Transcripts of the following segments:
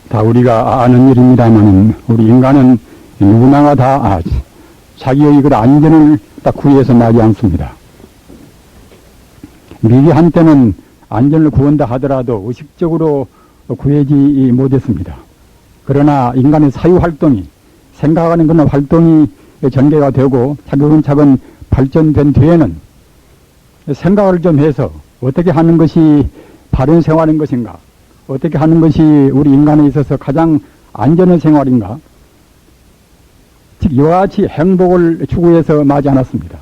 다 우리가 아는 일입니다만은 우리 인간은 누구나가 다 자기의 그 안전을 딱 구해서 나지 않습니다. 미리 한때는 안전을 구한다 하더라도 의식적으로 구하지 못했습니다. 그러나 인간의 사유활동이, 생각하는 그런 활동이 전개가 되고 차근차근 발전된 뒤에는 생각을 좀 해서 어떻게 하는 것이 바른 생활인 것인가, 어떻게 하는 것이 우리 인간에 있어서 가장 안전한 생활인가, 즉 이와 같이 행복을 추구해서 마지 않았습니다.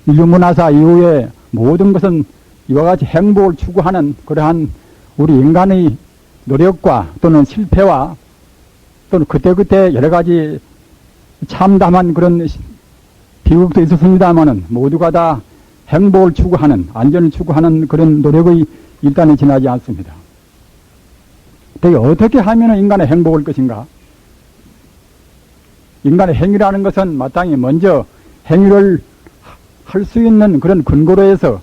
인류문화사 이후에 모든 것은 이와 같이 행복을 추구하는 그러한 우리 인간의 노력과 또는 실패와 또는 그때그때 여러 가지 참담한 그런 비극도 있었습니다만은 모두가 다 행복을 추구하는, 안전을 추구하는 그런 노력의 일단에 지나지 않습니다. 대체 어떻게 하면 인간의 행복일 것인가? 인간의 행위라는 것은 마땅히 먼저 행위를 할 수 있는 그런 근거로 해서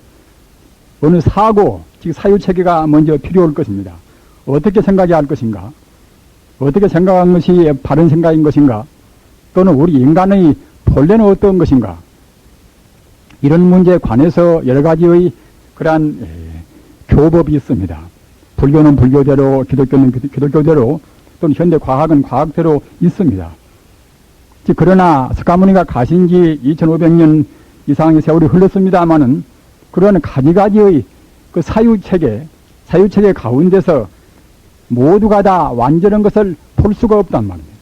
어느 사고, 즉 사유체계가 먼저 필요할 것입니다. 어떻게 생각해야 할 것인가? 어떻게 생각한 것이 바른 생각인 것인가? 또는 우리 인간의 본래는 어떤 것인가? 이런 문제에 관해서 여러 가지의 그러한 교법이 있습니다. 불교는 불교대로, 기독교는 기독교대로, 또는 현대 과학은 과학대로 있습니다. 즉 그러나 석가모니가 가신 지 2500년 이상의 세월이 흘렀습니다마는 그런 가지가지의 그 사유체계 가운데서 모두가 다 완전한 것을 볼 수가 없단 말입니다.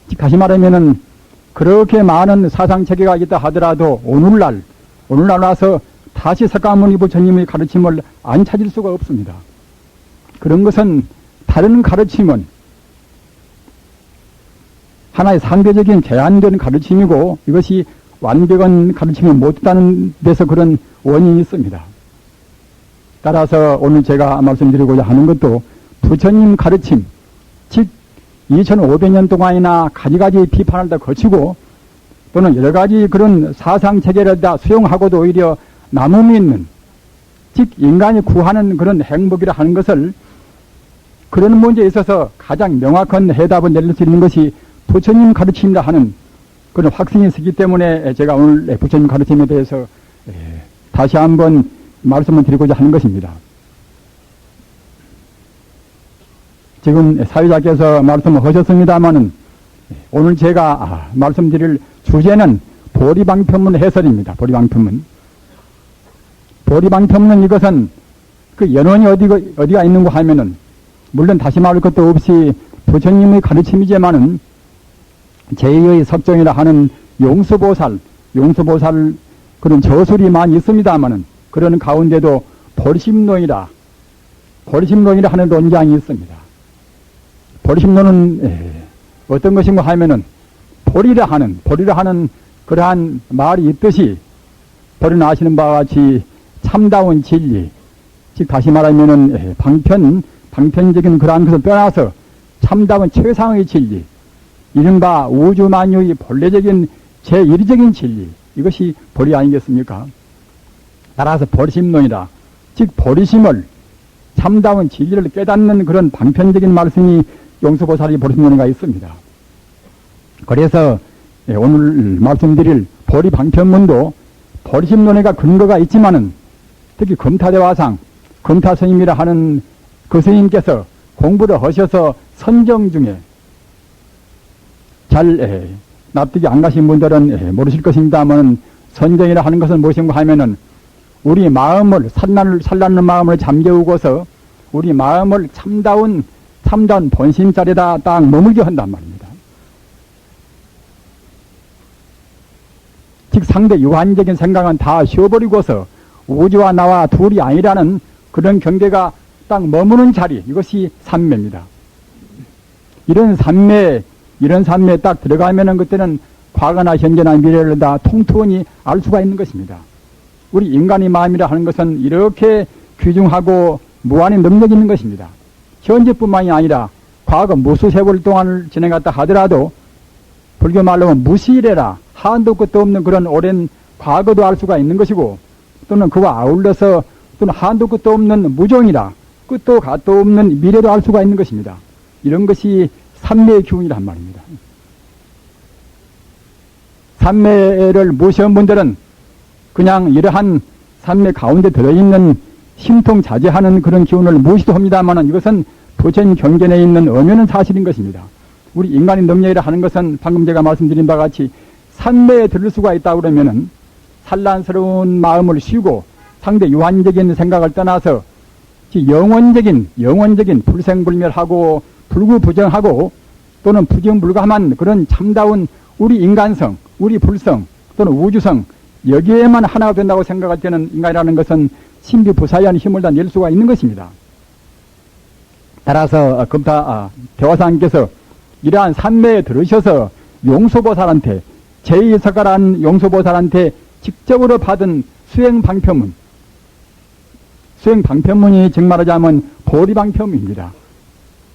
즉 다시 말하면은 그렇게 많은 사상체계가 있다 하더라도 오늘날 와서 다시 석가모니 부처님의 가르침을 안 찾을 수가 없습니다. 그런 것은 다른 가르침은 하나의 상대적인 제한된 가르침이고 이것이 완벽한 가르침을 못했다는 데서 그런 원인이 있습니다. 따라서 오늘 제가 말씀드리고자 하는 것도 부처님 가르침, 즉 2500년 동안이나 가지가지 비판을 다 거치고 또는 여러 가지 그런 사상체계를 다 수용하고도 오히려 남음이 있는, 즉 인간이 구하는 그런 행복이라 하는 것을 그런 문제에 있어서 가장 명확한 해답을 내릴 수 있는 것이 부처님 가르침이라 하는 그런 확신이 있기 때문에 제가 오늘 부처님 가르침에 대해서 다시 한번 말씀을 드리고자 하는 것입니다. 지금 사회자께서 말씀을 하셨습니다마는 오늘 제가 말씀드릴 주제는 보리방편문 해설입니다. 보리방편문 이것은 그 연원이 어디가 있는가 하면은 물론 다시 말할 것도 없이 부처님의 가르침이지만은 제2의 석종이라 하는 용수보살 그런 저술이 많이 있습니다만은 그런 가운데도 보리심론이라 하는 논장이 있습니다. 보리심론은 어떤 것인가 하면은 보리라 하는 그러한 말이 있듯이 보리는 아시는 바와 같이 참다운 진리, 즉 다시 말하면은 방편적인 그러한 것을 떠나서 참다운 최상의 진리, 이른바 우주만유의 본래적인 제1적인 진리, 이것이 보리 아니겠습니까? 따라서 보리심론이라, 즉 보리심을 참다운 진리를 깨닫는 그런 방편적인 말씀이 용수보살이 보리심론에 있습니다. 그래서 오늘 말씀드릴 보리방편문도 보리심론에가 근거가 있지만은 특히 금타대화상, 금타스님이라 하는 그 스님께서 공부를 하셔서 선정 중에 잘 납득이 안 가신 분들은 모르실 것입니다만 선정이라 하는 것은 무엇인가 하면은 우리 마음을 산란하는 마음을 잠재우고서 우리 마음을 참다운 본심자리에다 딱 머물게 한단 말입니다. 즉 상대 유한적인 생각은 다 쉬어버리고서 우주와 나와 둘이 아니라는 그런 경계가 딱 머무는 자리, 이것이 삼매입니다. 이런 삼매에 딱 들어가면은 그때는 과거나 현재나 미래를 다 통투하니 알 수가 있는 것입니다. 우리 인간의 마음이라 하는 것은 이렇게 귀중하고 무한의 능력이 있는 것입니다. 현재뿐만이 아니라 과거 무수 세월 동안을 지나갔다 하더라도 불교 말로 하면 무시이래라, 한도 끝도 없는 그런 오랜 과거도 알 수가 있는 것이고 또는 그와 아울러서 또는 한도 끝도 없는 무종이라, 끝도 갓도 없는 미래도 알 수가 있는 것입니다. 이런 것이 삼매의 기운이란 말입니다. 삼매를 모시는 분들은 그냥 이러한 삼매 가운데 들어있는 심통자제하는 그런 기운을 무시도 합니다만 이것은 부처님 경전에 있는 엄연한 사실인 것입니다. 우리 인간의 능력이라 하는 것은 방금 제가 말씀드린 바와 같이 삼매에 들을 수가 있다 그러면은 산란스러운 마음을 쉬고 상대 유한적인 생각을 떠나서 영원적인 불생불멸하고 불구부정하고 또는 부정불감한 그런 참다운 우리 인간성, 우리 불성 또는 우주성 여기에만 하나가 된다고 생각할 때는 인간이라는 것은 신비부사의한 힘을 다 낼 수가 있는 것입니다. 따라서 금타 대화사님께서 이러한 삼매에 들으셔서 용소보살한테 제2석가란 용소보살한테 직접으로 받은 수행방편문이 즉 말하자면 보리방편문입니다.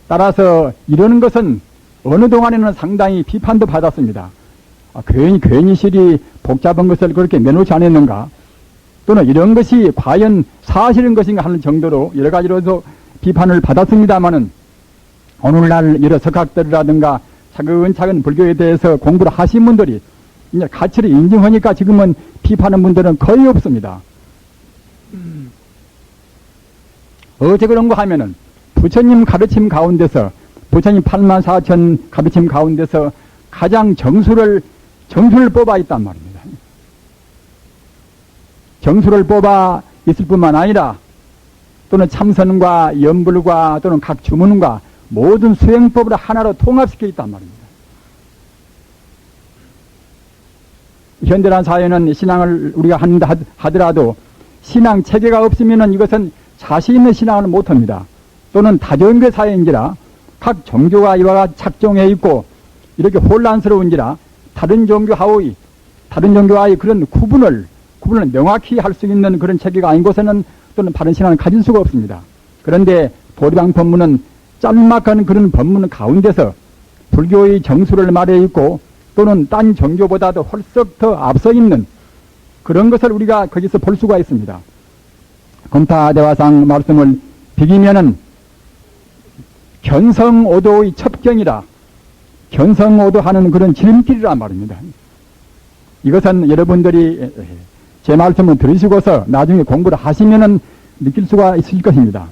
따라서 이러는 것은 어느 동안에는 상당히 비판도 받았습니다. 괜히 실이 복잡한 것을 그렇게 내놓지 않았는가? 또는 이런 것이 과연 사실인 것인가 하는 정도로 여러 가지로도 비판을 받았습니다마는 오늘날 여러 석학들이라든가 차근차근 불교에 대해서 공부를 하신 분들이 이제 가치를 인정하니까 지금은 비판하는 분들은 거의 없습니다. 어째 그런가 하면은 부처님 가르침 가운데서 부처님 84,000 가르침 가운데서 가장 정수를 뽑아 있단 말입니다. 정수를 뽑아 있을 뿐만 아니라 또는 참선과 연불과 또는 각 주문과 모든 수행법을 하나로 통합시켜 있단 말입니다. 현대란 사회는 신앙을 우리가 한다 하더라도 신앙 체계가 없으면 이것은 자신 있는 신앙을 못합니다. 또는 다종교 사회인지라 각 종교가 이와 같이 착종해 있고 이렇게 혼란스러운지라 다른 종교와의 그런 구분을 명확히 할 수 있는 그런 체계가 아닌 곳에는 또는 바른 신앙을 가질 수가 없습니다. 그런데 보리방법문은 짤막한 그런 법문 가운데서 불교의 정수를 말해 있고 또는 딴 종교보다도 훨씬 더 앞서 있는 그런 것을 우리가 거기서 볼 수가 있습니다. 금타대화상 말씀을 비기면은 견성오도의 첩경이라 견성오도하는 그런 지름길이란 말입니다. 이것은 여러분들이 제 말씀을 들으시고서 나중에 공부를 하시면은 느낄 수가 있을 것입니다.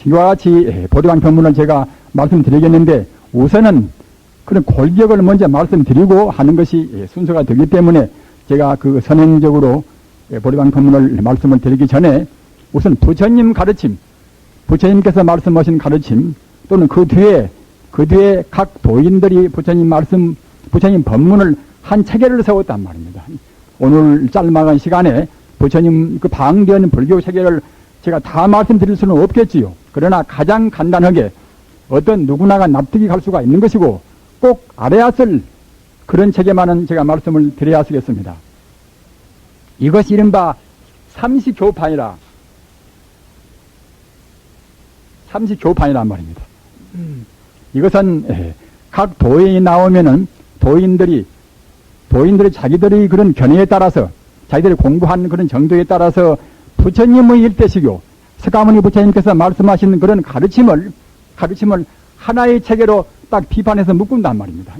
이와 같이 보리방편문을 제가 말씀드리겠는데 우선은 그런 골격을 먼저 말씀드리고 하는 것이 순서가 되기 때문에 제가 그 선행적으로 보리방편문을 말씀을 드리기 전에 우선 부처님 가르침, 부처님께서 말씀하신 가르침 또는 그 뒤에 각 도인들이 부처님 법문을 한 체계를 세웠단 말입니다. 오늘 짤막한 시간에 부처님 그 방대한 불교 체계를 제가 다 말씀드릴 수는 없겠지요. 그러나 가장 간단하게 어떤 누구나가 납득이 갈 수가 있는 것이고 꼭 알아야 쓸 그런 체계만은 제가 말씀을 드려야 쓰겠습니다. 이것이 이른바 삼시교판이란 말입니다. 이것은 각 도인이 나오면은 도인들이 자기들의 그런 견해에 따라서 자기들이 공부한 그런 정도에 따라서 부처님의 일대시교 석가모니 부처님께서 말씀하신 그런 가르침을 하나의 체계로 딱 비판해서 묶은단 말입니다.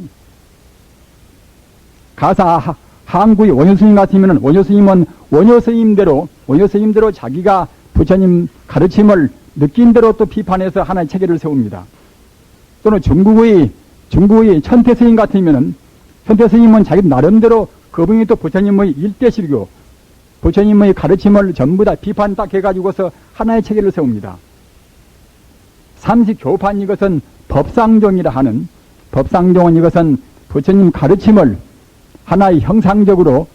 가사 한국의 원효스님 같으면 원효스님은 원효스님대로 자기가 부처님 가르침을 느낀 대로 또 비판해서 하나의 체계를 세웁니다. 또는 중국의 천태스님 같으면 천태스님은 자기 나름대로 그분이 또 부처님의 일대시교 부처님의 가르침을 전부 다 비판 딱 해가지고서 하나의 체계를 세웁니다. 삼시교판 이것은 법상종이라 하는 법상종은 이것은 부처님 가르침을 하나의 형상적으로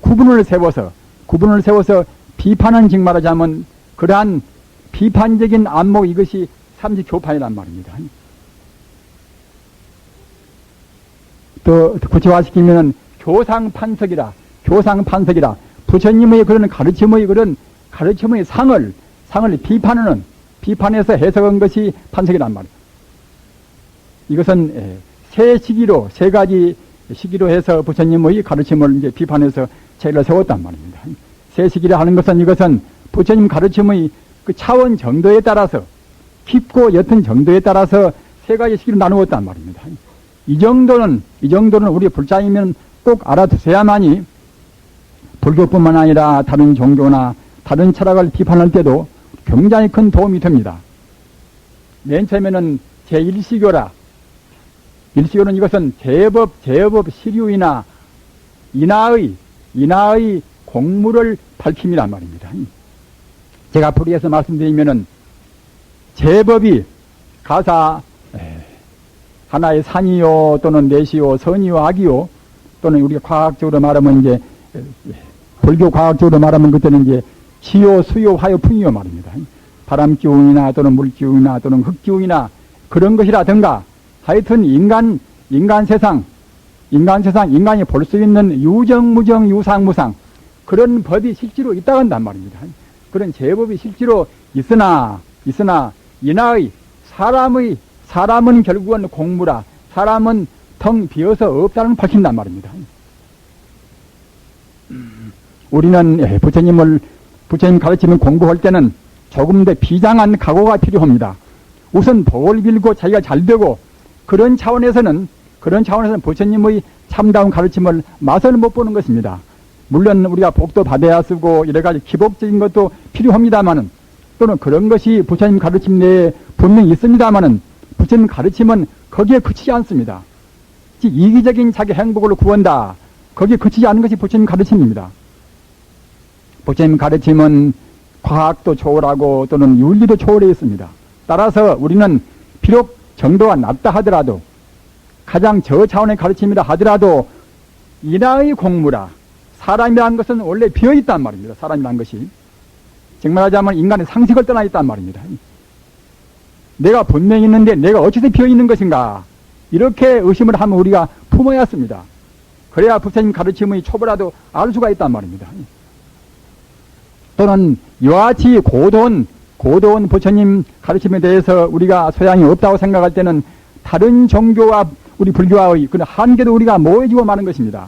구분을 세워서 비판은 즉 말하자면 그러한 비판적인 안목 이것이 삼시교판이란 말입니다. 또 구체화시키면 교상판석이라 부처님의 그런 가르침의 상을 비판해서 해석한 것이 판석이란 말이에요. 이것은 세 가지 시기로 해서 부처님의 가르침을 이제 비판해서 체계를 세웠단 말입니다. 세 시기라 하는 것은 이것은 부처님 가르침의 그 차원 정도에 따라서 깊고 옅은 정도에 따라서 세 가지 시기로 나누었단 말입니다. 이 정도는 우리 불자이면 꼭 알아두셔야만이 불교뿐만 아니라 다른 종교나 다른 철학을 비판할 때도 굉장히 큰 도움이 됩니다. 맨 처음에는 제1시교라. 1시교는 이것은 제법 시류이나 인하의 공무를 밝힙니다 말입니다. 제가 풀이해서 말씀드리면은 제법이 가사 하나의 산이요 또는 내시요 선이요 악이요 또는 우리가 과학적으로 말하면 이제 불교 과학적으로 말하면 그때는 이제 지요 수요 화요 풍이요 말입니다. 바람 기운이나 또는 물 기운이나 또는 흙 기운이나 그런 것이라든가 하여튼 인간 세상 인간이 볼 수 있는 유정무정 유상무상 그런 법이 실제로 있다고 한단 말입니다. 그런 제법이 실제로 있으나 인하의 사람은 결국은 공무라 사람은 텅 비어서 없다는 밝힌단 말입니다. 우리는 부처님 가르치면 공부할 때는 조금 더 비장한 각오가 필요합니다. 우선 복을 빌고 자기가 잘 되고 그런 차원에서는 부처님의 참다운 가르침을 맛을 못 보는 것입니다. 물론 우리가 복도 받아야 쓰고 여러 가지 기복적인 것도 필요합니다마는 또는 그런 것이 부처님 가르침 내에 분명히 있습니다마는 부처님 가르침은 거기에 그치지 않습니다. 즉 이기적인 자기 행복을 구한다. 거기에 그치지 않은 것이 부처님 가르침입니다. 부처님 가르침은 과학도 초월하고 또는 윤리도 초월해 있습니다. 따라서 우리는 비록 정도가 낮다 하더라도 가장 저차원의 가르침이라 하더라도 인하의 공무라 사람이란 것은 원래 비어있단 말입니다. 사람이란 것이 정말 하자면 인간의 상식을 떠나 있단 말입니다. 내가 분명히 있는데 내가 어째서 비어있는 것인가 이렇게 의심을 하면 우리가 품어야 했습니다. 그래야 부처님 가르침의 초보라도 알 수가 있단 말입니다. 또는 이와 같이 고도원 부처님 가르침에 대해서 우리가 소양이 없다고 생각할 때는 다른 종교와 우리 불교와의 그런 한계도 우리가 모여지고 마는 것입니다.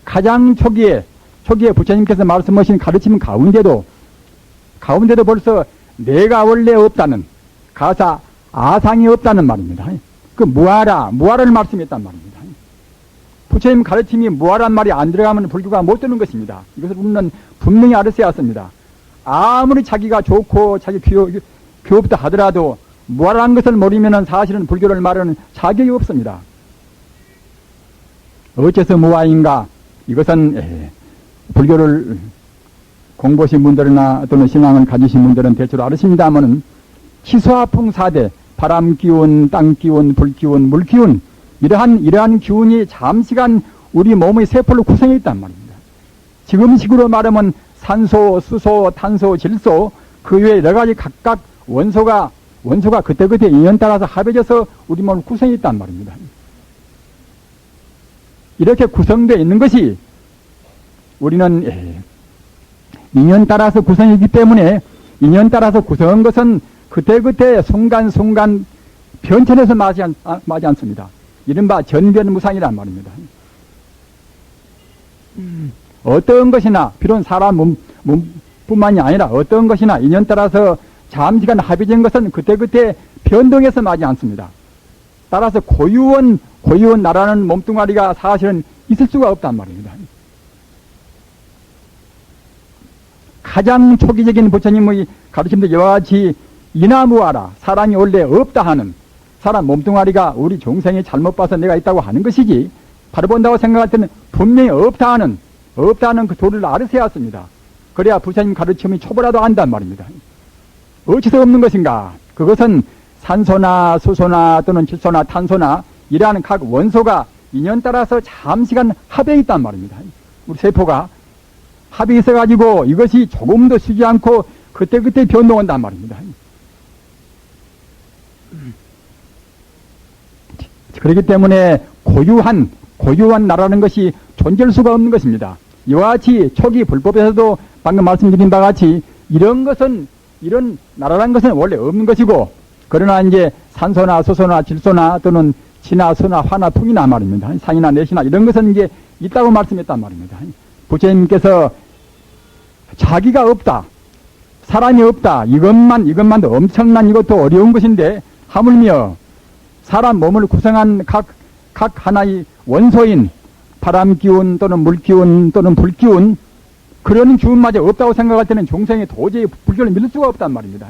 가장 초기에 부처님께서 말씀하신 가르침 가운데도 벌써 내가 원래 없다는 가사 아상이 없다는 말입니다. 그 무아를 말씀했단 말입니다. 부처님 가르침이 무아란 말이 안 들어가면 불교가 못 되는 것입니다. 이것을 우리는 분명히 알았어야 했습니다. 아무리 자기가 좋고 자기 귀엽다 하더라도 무아라는 것을 모르면 사실은 불교를 말하는 자격이 없습니다. 어째서 무아인가? 이것은 불교를 공부하신 분들이나 또는 신앙을 가지신 분들은 대체로 알으십니다마는 치수화풍사대 바람기운, 땅기운, 불기운, 물기운 이러한 기운이 잠시간 우리 몸의 세포를 구성해 있단 말입니다. 지금식으로 말하면 산소, 수소, 탄소, 질소 그 외에 여러 가지 각각 원소가 그때그때 인연 따라서 합해져서 우리 몸을 구성해 있단 말입니다. 이렇게 구성되어 있는 것이 우리는 인연 따라서 구성이기 때문에 인연 따라서 구성한 것은 그때그때 순간순간 변천해서 마지 않습니다. 이른바 전변무상이란 말입니다. 어떤 것이나 비록 사람 몸뿐만이 아니라 어떤 것이나 인연 따라서 잠시간 합의된 것은 그때그때 변동해서 마지 않습니다. 따라서 고유원 나라는 몸뚱아리가 사실은 있을 수가 없단 말입니다. 가장 초기적인 부처님의 가르침도 이와 같이 이나무아라 사람이 원래 없다 하는 사람 몸뚱아리가 우리 중생이 잘못 봐서 내가 있다고 하는 것이지 바로 본다고 생각할 때는 분명히 없다 하는 그 도를 알으셔야 했습니다. 그래야 부처님 가르침이 초보라도 안단 말입니다. 어디서 없는 것인가? 그것은 산소나 수소나 또는 질소나 탄소나 이러한 각 원소가 인연 따라서 잠시간 합해 있단 말입니다. 우리 세포가 합이 있어가지고 이것이 조금도 쉬지 않고 그때그때 변동한단 말입니다. 그렇기 때문에 고유한 나라는 것이 존재할 수가 없는 것입니다. 이와 같이 초기 불법에서도 방금 말씀드린 바와 같이 이런 나라라는 것은 원래 없는 것이고 그러나 이제 산소나 수소나 질소나 또는 지나 수나 화나 풍이나 말입니다. 산이나 내시나 이런 것은 이제 있다고 말씀했단 말입니다. 부처님께서 자기가 없다, 사람이 없다, 이것만도 엄청난 이것도 어려운 것인데, 하물며 사람 몸을 구성한 각 하나의 원소인 바람 기운 또는 물 기운 또는 불 기운, 그런 기운마저 없다고 생각할 때는 종생이 도저히 불교를 믿을 수가 없단 말입니다.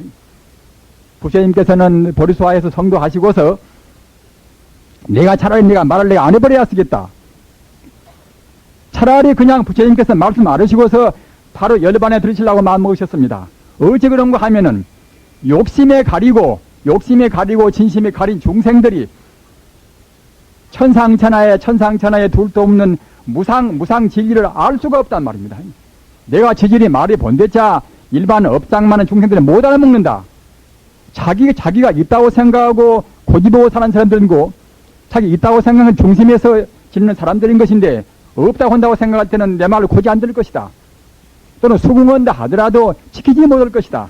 부처님께서는 보리수화에서 성도하시고서 내가 차라리 내가 말을 내가 안 해버려야 쓰겠다. 차라리 그냥 부처님께서 말씀 안 하시고서 바로 열반에 들으시려고 마음먹으셨습니다. 어찌 그런가 하면은 욕심에 가리고 진심에 가린 중생들이 천상천하에 둘도 없는 무상 진리를 알 수가 없단 말입니다. 내가 지질이 말이 본대자 일반 업장많은 중생들은 못 알아먹는다. 자기가 있다고 생각하고 고집보고 사는 사람들이고, 자기 있다고 생각하는 중심에서 지는 사람들인 것인데, 없다고 한다고 생각할 때는 내 말을 고지 안 들을 것이다. 또는 수긍한다 하더라도 지키지 못할 것이다.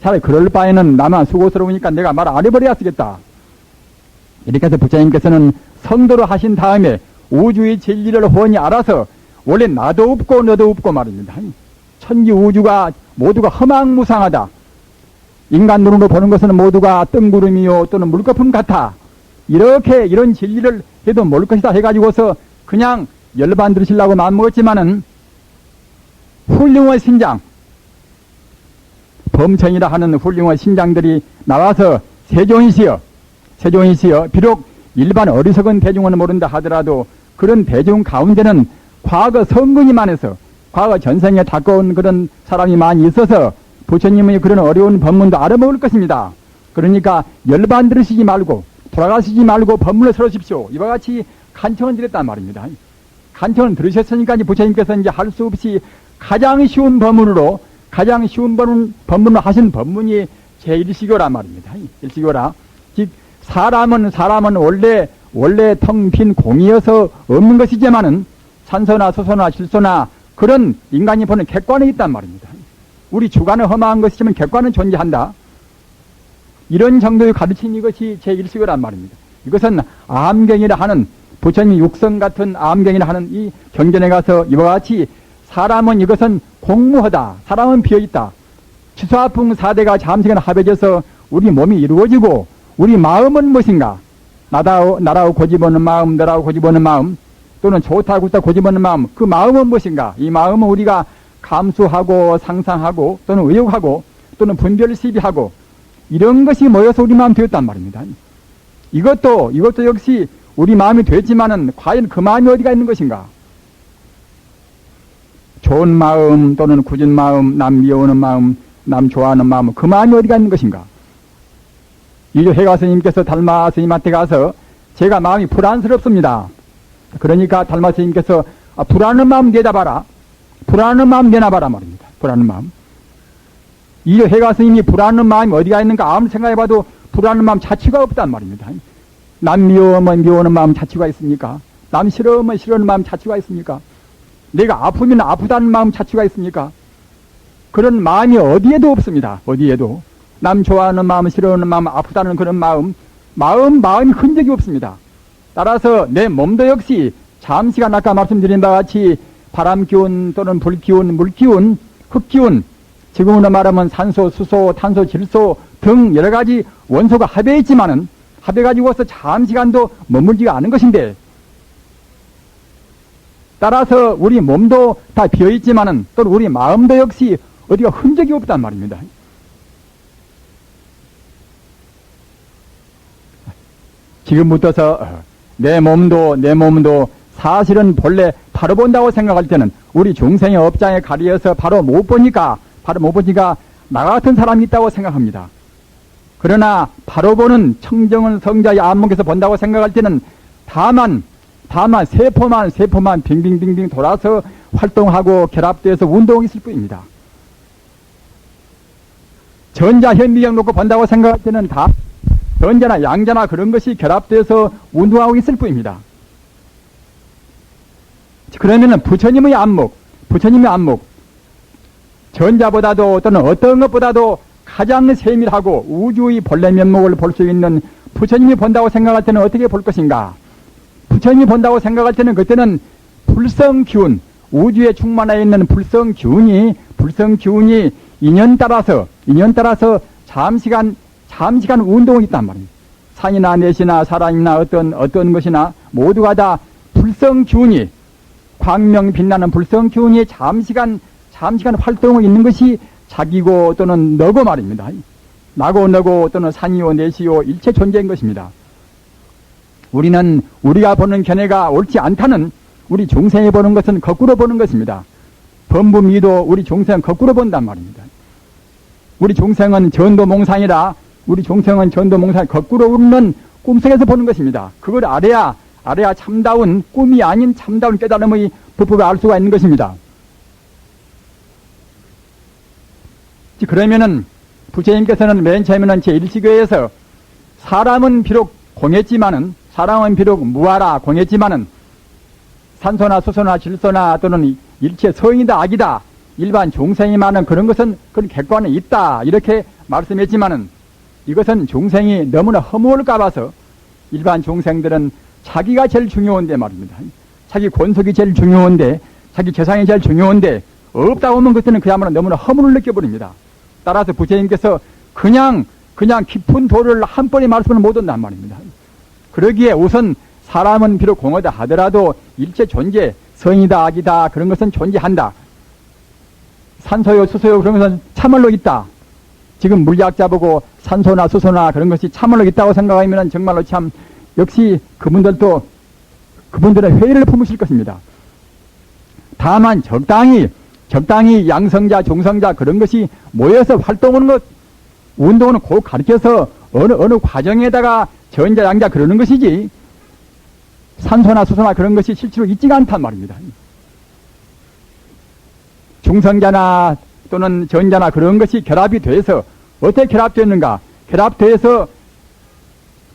차라리 그럴 바에는 나만 수고스러우니까 내가 말 안 해버려야 쓰겠다. 이렇게 해서 부처님께서는 성도로 하신 다음에 우주의 진리를 훤히 알아서, 원래 나도 없고 너도 없고 말입니다. 천지 우주가 모두가 허망무상하다. 인간 눈으로 보는 것은 모두가 뜬구름이요 또는 물거품 같아. 이런 진리를 해도 모를 것이다 해가지고서 그냥 열반 들으시려고 마음먹었지만은, 훌륭한 신장, 범천이라 하는 훌륭한 신장들이 나와서 세종이시여, 비록 일반 어리석은 대중은 모른다 하더라도 그런 대중 가운데는 과거 성근이 많아서, 과거 전생에 닦아온 그런 사람이 많이 있어서 부처님의 그런 어려운 법문도 알아먹을 것입니다. 그러니까 열반 들으시지 말고 돌아가시지 말고 법문을 설하십시오. 이와 같이 간청을 드렸단 말입니다. 간청을 들으셨으니까 이제 부처님께서 이제 할 수 없이 가장 쉬운 법문으로 하신 법문이 제1시교라 말입니다. 1시교라. 즉 사람은 원래 텅 빈 공이어서 없는 것이지만은 산소나 소소나 실소나 그런 인간이 보는 객관이 있단 말입니다. 우리 주관은 허망한 것이지만 객관은 존재한다. 이런 정도의 가르침, 이것이 제1시교란 말입니다. 이것은 암경이라 하는, 부처님 육성 같은 암경이라 하는 이 경전에 가서 이와 같이 사람은 이것은 공무하다, 사람은 비어있다, 치수아풍 사대가 잠시간 합해져서 우리 몸이 이루어지고, 우리 마음은 무엇인가? 나라고 고집하는 마음, 너라고 고집하는 마음, 또는 좋다 좋다 고집하는 마음, 그 마음은 무엇인가? 이 마음은 우리가 감수하고 상상하고 또는 의욕하고 또는 분별 시비하고 이런 것이 모여서 우리 마음 되었단 말입니다. 이것도 역시 우리 마음이 되었지만은 과연 그 마음이 어디가 있는 것인가? 좋은 마음 또는 굳은 마음, 남 미워하는 마음, 남 좋아하는 마음, 그 마음이 어디가 있는 것인가? 이조 해가 스님께서 달마 스님한테 가서 제가 마음이 불안스럽습니다. 그러니까 달마 스님께서 불안한 마음 내다봐라. 불안한 마음 내놔봐라 말입니다. 불안한 마음. 이조 해가 스님이 불안한 마음이 어디가 있는가 아무리 생각해봐도 불안한 마음 자취가 없단 말입니다. 남 미워하면 미워하는 마음 자취가 있습니까? 남 싫어하면 싫어하는 마음 자취가 있습니까? 내가 아프면 아프다는 마음 자취가 있습니까? 그런 마음이 어디에도 없습니다. 어디에도. 남 좋아하는 마음, 싫어하는 마음, 아프다는 그런 마음이 흔적이 없습니다. 따라서 내 몸도 역시 잠시간 아까 말씀드린 바와 같이 바람 기운 또는 불 기운, 물 기운, 흙 기운, 지금으로 말하면 산소, 수소, 탄소, 질소 등 여러 가지 원소가 합해있지만은 합해가지고서 잠시간도 머물지가 않은 것인데, 따라서 우리 몸도 다 비어있지만은 또 우리 마음도 역시 어디가 흔적이 없단 말입니다. 지금부터서 내 몸도 사실은 본래 바로 본다고 생각할 때는 우리 중생의 업장에 가리어서 바로 못 보니까 나 같은 사람이 있다고 생각합니다. 그러나 바로 보는 청정은 성자의 안목에서 본다고 생각할 때는 다만 세포만 빙빙빙빙 돌아서 활동하고 결합되어서 운동이 있을 뿐입니다. 전자 현미경 놓고 본다고 생각할 때는 다 전자나 양자나 그런 것이 결합되어서 운동하고 있을 뿐입니다. 그러면은 부처님의 안목, 전자보다도 또는 어떤 것보다도 가장 세밀하고 우주의 본래 면목을 볼 수 있는 부처님이 본다고 생각할 때는 어떻게 볼 것인가? 부처님이 본다고 생각할 때는 그때는 불성기운, 우주에 충만해 있는 불성기운이 불성 기운이 인연 따라서 잠시간 운동이 있단 말입니다. 산이나 내시나 사람이나 어떤 것이나 모두가 다 불성 기운이, 광명 빛나는 불성 기운이 잠시간 활동하고 있는 것이 자기고 또는 너고 말입니다. 나고 너고 또는 산이요 내시요 일체 존재인 것입니다. 우리가 보는 견해가 옳지 않다는, 우리 중생이 보는 것은 거꾸로 보는 것입니다. 범부미도 우리 종생은 거꾸로 본단 말입니다. 우리 종생은 전도몽상이라, 우리 종생은 전도몽상 거꾸로 우는 꿈속에서 보는 것입니다. 그걸 알아야 참다운, 꿈이 아닌 참다운 깨달음의 법법을 알 수가 있는 것입니다. 그러면은 부처님께서는 맨 처음에는 제1시교에서 사람은 비록 무하라 공했지만은 산소나 수소나 질소나 또는 일체 성이다 악이다 일반 중생이 많은 그런 것은 그런 객관은 있다 이렇게 말씀했지만은, 이것은 중생이 너무나 허무할까 봐서 일반 중생들은 자기가 제일 중요한데 말입니다. 자기 권속이 제일 중요한데, 자기 재산이 제일 중요한데 없다고 하면 그때는 그야말로 너무나 허무를 느껴버립니다. 따라서 부처님께서 그냥 깊은 도를 한 번에 말씀을 못 한단 말입니다. 그러기에 우선 사람은 비록 공허다 하더라도 일체 존재, 성이다 악이다 그런 것은 존재한다. 산소요 수소요 그런 것은 참말로 있다. 지금 물리학자 보고 산소나 수소나 그런 것이 참말로 있다고 생각하면 정말로 참 역시 그분들은 회의를 품으실 것입니다. 다만 적당히 양성자 중성자 그런 것이 모여서 활동하는 것, 운동은 꼭 가르쳐서 어느 과정에다가 전자 양자 그러는 것이지 산소나 수소나 그런 것이 실제로 있지가 않단 말입니다. 중성자나 또는 전자나 그런 것이 결합이 돼서 어떻게 결합되는가? 결합돼서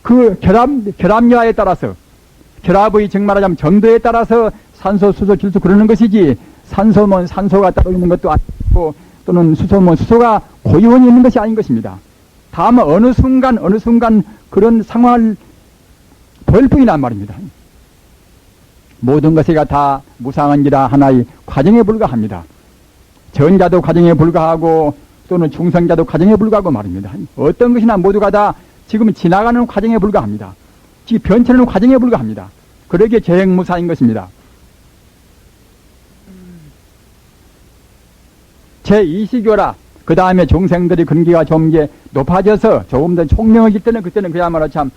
그 결합료에 따라서, 결합의 정말하자면 정도에 따라서 산소, 수소, 질소 그러는 것이지, 산소면 산소가 따로 있는 것도 아니고 또는 수소면 수소가 고유원이 있는 것이 아닌 것입니다. 다만 어느 순간 그런 상황을 볼 뿐이란 말입니다. 모든 것이가 다 무상한지라 하나의 과정에 불과합니다. 전자도 과정에 불과하고 또는 중성자도 과정에 불과하고 말입니다. 어떤 것이나 모두가 다 지금 지나가는 과정에 불과합니다. 지금 변천하는 과정에 불과합니다. 그러기에 재행무사인 것입니다. 제2시교라 그 다음에 중생들이 근기가 좀 이제 높아져서 조금 더 총명해질 때는 그때는 그야말로 참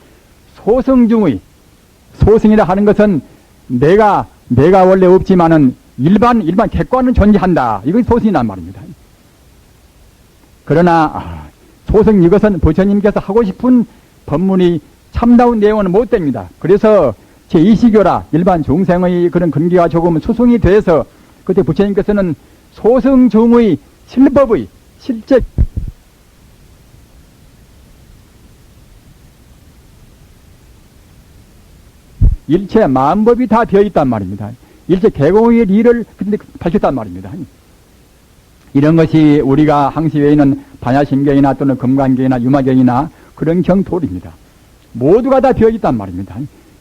소승이라 하는 것은 내가 원래 없지만은 일반 객관은 존재한다. 이것이 소승이란 말입니다. 그러나 소승 이것은 부처님께서 하고 싶은 법문이 참다운 내용은 못 됩니다. 그래서 제2시교라 일반 중생의 그런 근기가 조금 수승이 돼서 그때 부처님께서는 소승중의 실법의 실제 일체 만법이 다 되어있단 말입니다. 일체 개공의 리를 근데 밝혔단 말입니다. 이런 것이 우리가 항시외에는 반야심경이나 또는 금강경이나 유마경이나 그런 경도입니다. 모두가 다 되어있단 말입니다.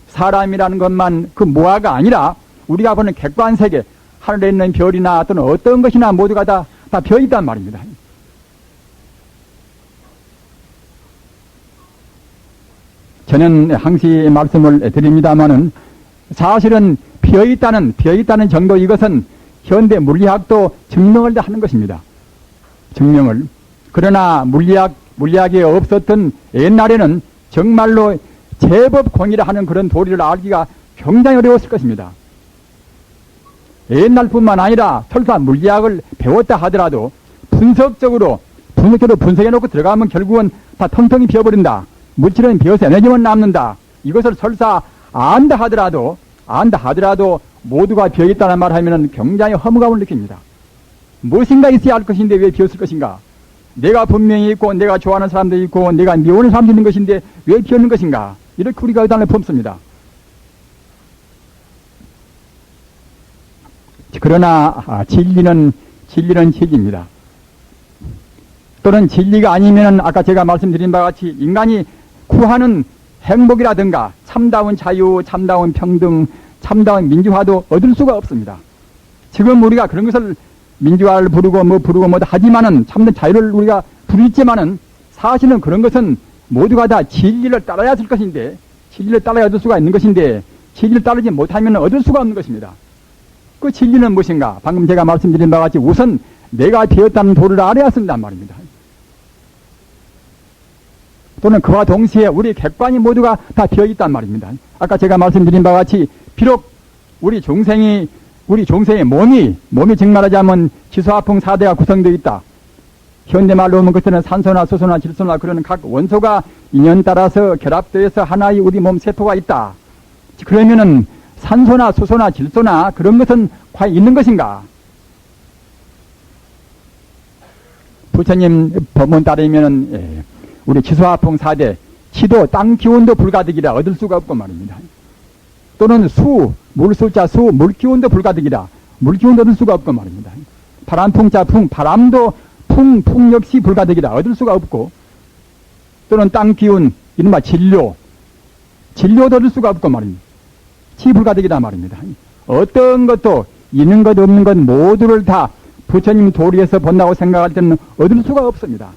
사람이라는 것만 그 모아가 아니라 우리가 보는 객관세계, 하늘에 있는 별이나 또는 어떤 것이나 모두가 다 되어있단 말입니다. 저는 항시 말씀을 드립니다마는 사실은 비어있다는 정도 이것은 현대 물리학도 증명을 하는 것입니다. 증명을. 그러나 물리학이 없었던 옛날에는 정말로 제법 공이라 하는 그런 도리를 알기가 굉장히 어려웠을 것입니다. 옛날뿐만 아니라 설사 물리학을 배웠다 하더라도 분석적으로 분석해놓고 들어가면 결국은 다 텅텅이 비어버린다. 물질은 비어서 에너지만 남는다. 이것을 설사 안다 하더라도 모두가 비어있다는 말을 하면 굉장히 허무감을 느낍니다. 무엇인가 있어야 할 것인데 왜 비었을 것인가? 내가 분명히 있고 내가 좋아하는 사람도 있고 내가 미워하는 사람도 있는 것인데 왜 비었는 것인가? 이렇게 우리가 의단을 품습니다. 그러나 진리는 진리입니다. 또는 진리가 아니면 아까 제가 말씀드린 바와 같이 인간이 구하는 행복이라든가 참다운 자유, 참다운 평등, 참다운 민주화도 얻을 수가 없습니다. 지금 우리가 그런 것을 민주화를 부르고 뭐 하지만은 참된 자유를 우리가 부르지만은 사실은 그런 것은 모두가 다 진리를 따라야 할 것인데, 진리를 따라야 얻을 수가 있는 것인데, 진리를 따르지 못하면 얻을 수가 없는 것입니다. 그 진리는 무엇인가? 방금 제가 말씀드린 바와 같이 우선 내가 되었다는 도를 알아야 쓴단 말입니다. 또는 그와 동시에 우리 객관이 모두가 다 되어 있단 말입니다. 아까 제가 말씀드린 바와 같이 비록 우리 중생의 몸이 즉 말하자면 지소화풍 4대가 구성되어 있다. 현대말로 하면 그때는 산소나 수소나 질소나 그런 각 원소가 인연 따라서 결합되어서 하나의 우리 몸 세포가 있다. 그러면은 산소나 수소나 질소나 그런 것은 과연 있는 것인가? 부처님 법문 따르면은 우리 지소화풍 4대 지도 땅 기온도 불가득이라 얻을 수가 없고 말입니다. 또는 물수자 물기온도 불가득이라 물기온도 얻을 수가 없고 말입니다. 바람풍자 바람도 풍 역시 불가득이라 얻을 수가 없고, 또는 땅기운 이른바 진료도 얻을 수가 없고 말입니다. 불가득이다 말입니다. 어떤 것도 있는 것 없는 것 모두를 다 부처님 도리에서 본다고 생각할 때는 얻을 수가 없습니다.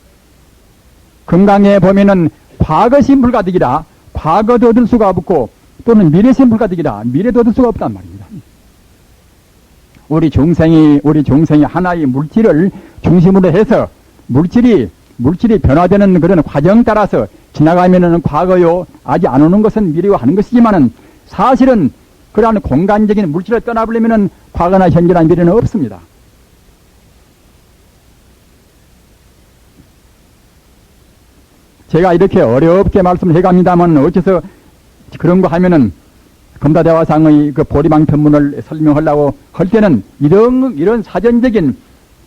금강에 보면은 과거심 불가득이라 과거도 얻을 수가 없고, 또는 미래심 불가득이라 미래도 얻을 수가 없단 말입니다. 우리 중생이 하나의 물질을 중심으로 해서 물질이 변화되는 그런 과정 따라서 지나가면은 과거요, 아직 안 오는 것은 미래요 하는 것이지만은 사실은 그러한 공간적인 물질을 떠나버리면은 과거나 현재나 미래는 없습니다. 제가 이렇게 어렵게 말씀을 해갑니다만 어째서 그런 거 하면은 검다대화상의 그 보리방편문을 설명하려고 할 때는 이런 사전적인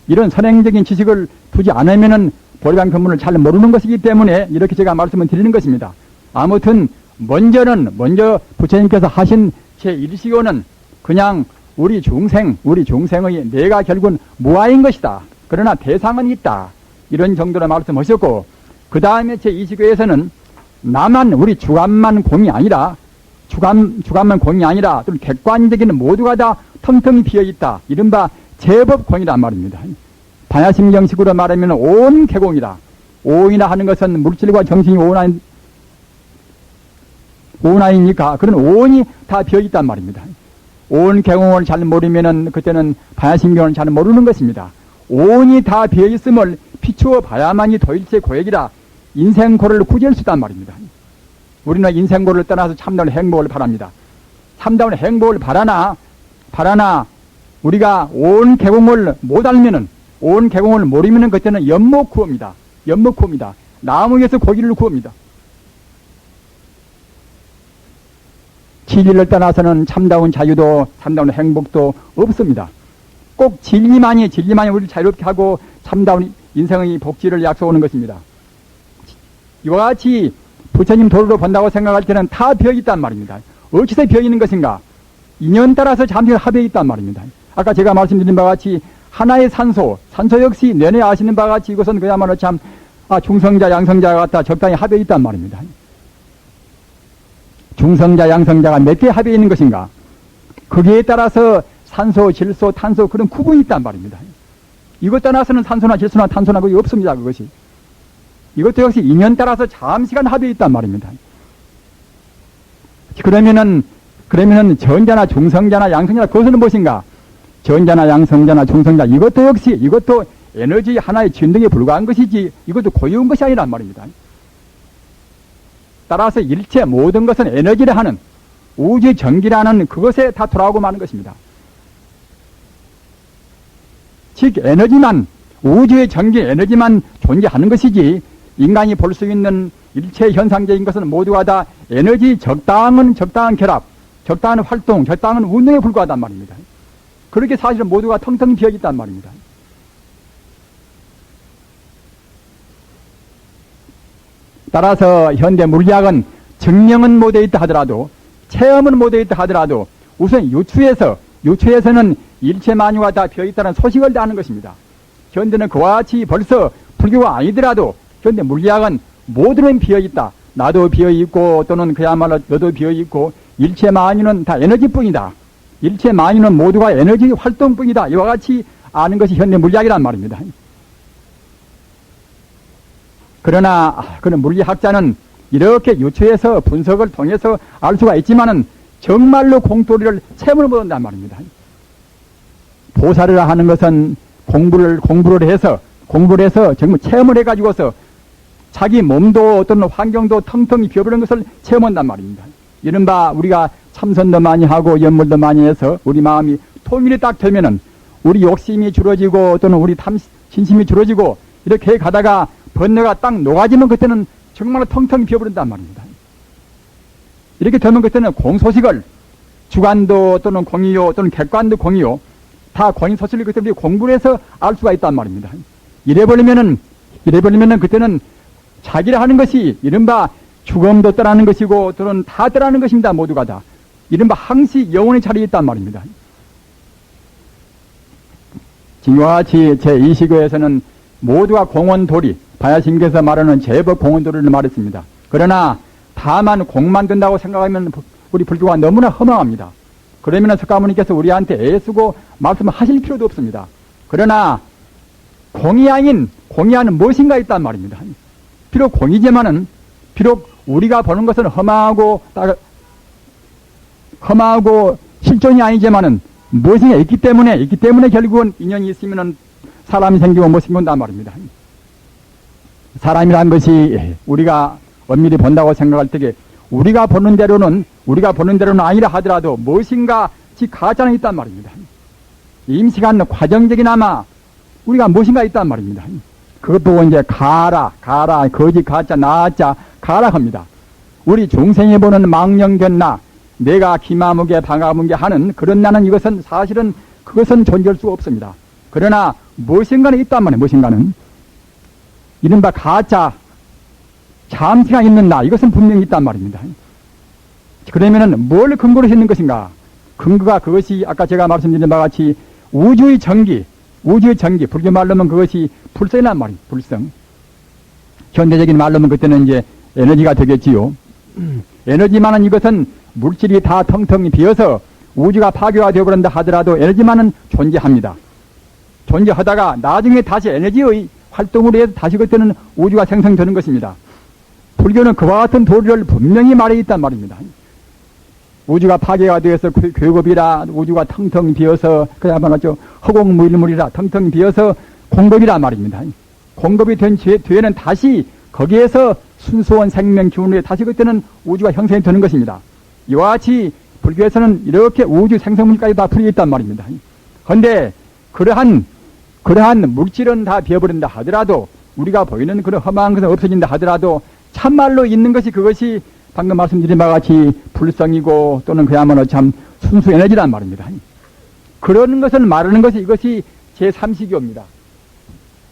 이런 선행적인 지식을 두지 않으면은 보리방편문을 잘 모르는 것이기 때문에 이렇게 제가 말씀을 드리는 것입니다. 아무튼 먼저 부처님께서 하신 제1시고는 그냥 우리 중생의 내가 결국은 무아인 것이다. 그러나 대상은 있다. 이런 정도로 말씀하셨고, 그 다음에 제2시고에서는 나만 우리 주관만 공이 아니라 주관만 공이 아니라 또 객관적인 모두가 다 텅텅이 비어있다. 이른바 제법공이란 말입니다. 반야심경식으로 말하면 온 개공이다. 오이나 하는 것은 물질과 정신이 오나이니까 그런 온이 다 비어있단 말입니다. 온 개공을 잘 모르면은 그때는 반야심경을 잘 모르는 것입니다. 온이 다 비어있음을 비추어 봐야만이 도일체 고액이라 인생고를 구제할 수 있단 말입니다. 우리는 인생고를 떠나서 참다운 행복을 바랍니다. 참다운 행복을 바라나 우리가 온 개공을 못 알면은, 온 개공을 모르면은 그때는 연목구입니다. 나무에서 고기를 구웁니다. 진리를 떠나서는 참다운 자유도 참다운 행복도 없습니다. 꼭 진리만이 우리를 자유롭게 하고 참다운 인생의 복지를 약속하는 것입니다. 이와 같이 부처님 도리로 본다고 생각할 때는 다 비어있단 말입니다. 어디서 비어있는 것인가? 인연 따라서 잠시 합해 있단 말입니다. 아까 제가 말씀드린 바와 같이 하나의 산소 역시 내내 아시는 바와 같이 이것은 그야말로 참 중성자 양성자가 같다 적당히 합해 있단 말입니다. 중성자 양성자가 몇 개 합해 있는 것인가? 거기에 따라서 산소, 질소, 탄소 그런 구분이 있단 말입니다. 이것 떠나서는 산소나 질소나 탄소나 그게 없습니다. 그것이. 이것도 역시 인연 따라서 잠시간 합해 있단 말입니다. 그러면은 전자나 중성자나 양성자나 그것은 무엇인가? 전자나 양성자나 중성자 이것도 에너지 하나의 진동에 불과한 것이지 이것도 고유한 것이 아니란 말입니다. 따라서 일체 모든 것은 에너지를 하는 우주 전기라는 그것에 다 돌아오고 마는 것입니다. 즉 우주의 전기 에너지만 존재하는 것이지 인간이 볼 수 있는 일체 현상적인 것은 모두가 다 에너지 적당한 결합, 적당한 활동, 적당한 운동에 불과하단 말입니다. 그렇게 사실은 모두가 텅텅 비어있단 말입니다. 따라서 현대 물리학은 증명은 못해 있다 하더라도 체험은 못해 있다 하더라도 우선 유추에서는 일체 만유가 다 비어있다는 소식을 다 하는 것입니다. 현대는 그와 같이 벌써 불교가 아니더라도 현대 물리학은 모두는 비어있다. 나도 비어있고 또는 그야말로 너도 비어있고 일체 만유는 다 에너지뿐이다. 일체 만유는 모두가 에너지 활동뿐이다. 이와 같이 아는 것이 현대 물리학이란 말입니다. 그러나 그런 물리학자는 이렇게 유추해서 분석을 통해서 알 수가 있지만은 정말로 공돌이를 체험을 못한단 말입니다. 보살을 하는 것은 공부를 해서 정말 체험을 해가지고서 자기 몸도 또는 환경도 텅텅히 비워버리는 것을 체험한단 말입니다. 이른바 우리가 참선도 많이 하고 연물도 많이 해서 우리 마음이 통일이 딱 되면은 우리 욕심이 줄어지고 또는 우리 신심이 줄어지고 이렇게 가다가 번뇌가 딱 녹아지면 그때는 정말 텅텅히 비워버린단 말입니다. 이렇게 되면 그때는 공소식을 주관도 또는 공이요 또는 객관도 공이요 다 공인소식을 그때 우리 공부를 해서 알 수가 있단 말입니다. 이래버리면은 그때는 자기를 하는 것이 이른바 죽음도 떠나는 것이고 또는 다 떠나는 것입니다. 모두가 다. 이른바 항시 영혼의 자리에 있단 말입니다. 지금과 같이 제2시교에서는 모두가 공원도리, 바야심께서 말하는 제법 공원도리를 말했습니다. 그러나 다만 공만 든다고 생각하면 우리 불교가 너무나 허망합니다. 그러면 석가모니께서 우리한테 애쓰고 말씀하실 필요도 없습니다. 그러나 공이 아닌 공이하는 무엇인가 있단 말입니다. 비록 공이지만은 비록 우리가 보는 것은 험하고 실존이 아니지만은 무엇인가 있기 때문에 결국은 인연이 있으면은 사람이 생기고 못 생긴단 말입니다. 사람이란 것이 우리가 엄밀히 본다고 생각할 때에 우리가 보는 대로는 아니라 하더라도 무엇인가 가짜는 있단 말입니다. 임시간 과정적이나마 우리가 무엇인가 있단 말입니다. 그것도 이제 가라, 거짓, 가짜, 나짜, 가라 합니다. 우리 중생이 보는 망령된 나, 내가 기마무게, 방아무게 하는 그런 나는 이것은 사실은 그것은 존재할 수가 없습니다. 그러나 무엇인가는 있단 말이에요. 무엇인가는. 이른바 가짜, 잠시가 있는 나, 이것은 분명히 있단 말입니다. 그러면은 뭘 근거로 했는 것인가? 근거가 그것이 아까 제가 말씀드린 바와 같이 우주의 전기, 불교 말로는 그것이 불성이란 말이에요. 불성. 현대적인 말로는 그때는 이제 에너지가 되겠지요. 에너지만은 이것은 물질이 다 텅텅 비어서 우주가 파괴가 되어버린다 하더라도 에너지만은 존재합니다. 존재하다가 나중에 다시 에너지의 활동으로 해서 다시 그때는 우주가 생성되는 것입니다. 불교는 그와 같은 도리를 분명히 말해 있단 말입니다. 우주가 파괴가 되어서 괴급이라 우주가 텅텅 비어서 그야말로 허공무일물이라 텅텅 비어서 공급이란 말입니다. 공급이 된 뒤에는 다시 거기에서 순수한 생명 기운으로 다시 그때는 우주가 형성이 되는 것입니다. 이와 같이 불교에서는 이렇게 우주 생성물까지 다 풀이 있단 말입니다. 그런데 그러한 물질은 다 비어버린다 하더라도 우리가 보이는 그런 험한 것은 없어진다 하더라도 참말로 있는 것이 그것이 방금 말씀드린 바와 같이 불성이고 또는 그야말로 참 순수 에너지란 말입니다. 그런 것을 말하는 것이 이것이 제3시교입니다.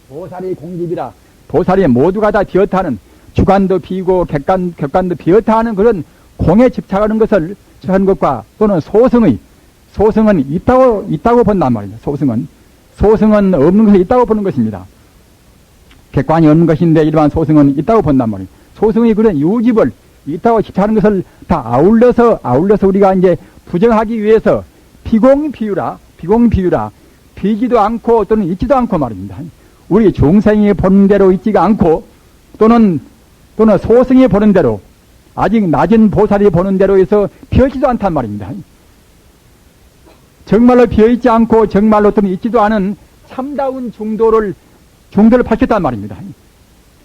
보살의 공집이라 보살이 모두가 다 비었다는 주관도 비고 객관도 비었다는 그런 공에 집착하는 것을 하는 것과 또는 소승은 있다고 본단 말입니다. 소승은 없는 것이 있다고 보는 것입니다. 객관이 없는 것인데 이러한 소승은 있다고 본단 말이에요. 소승의 그런 유집을 있다고 집착하는 것을 다 아울러서 우리가 이제 부정하기 위해서 비공비유라 비지도 않고 또는 있지도 않고 말입니다. 우리 중생이 보는 대로 있지가 않고 또는 소승이 보는 대로 아직 낮은 보살이 보는 대로 해서 비어있지도 않단 말입니다. 정말로 비어있지 않고 정말로 또는 있지도 않은 참다운 중도를 밝혔단 말입니다.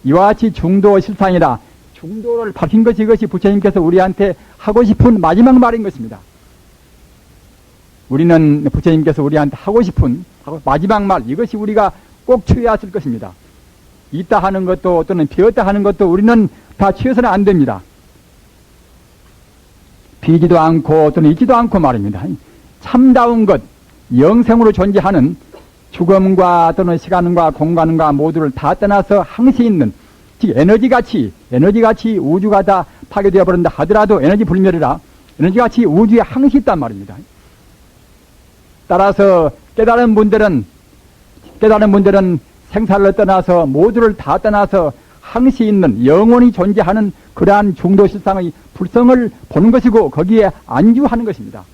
이와 같이 중도 실상이라 중도를 밝힌 것이 이것이 부처님께서 우리한테 하고 싶은 마지막 말인 것입니다. 우리는 부처님께서 우리한테 하고 싶은 마지막 말 이것이 우리가 꼭 취해야 할 것입니다. 있다 하는 것도 또는 비었다 하는 것도 우리는 다 취해서는 안 됩니다. 비지도 않고 또는 있지도 않고 말입니다. 참다운 것, 영생으로 존재하는 죽음과 또는 시간과 공간과 모두를 다 떠나서 항시 있는 즉 에너지같이 우주가 다 파괴되어 버린다 하더라도 에너지 불멸이라 에너지같이 우주에 항시 있단 말입니다. 따라서 깨달은 분들은 생사를 떠나서 모두를 다 떠나서 항시 있는 영원히 존재하는 그러한 중도실상의 불성을 보는 것이고 거기에 안주하는 것입니다.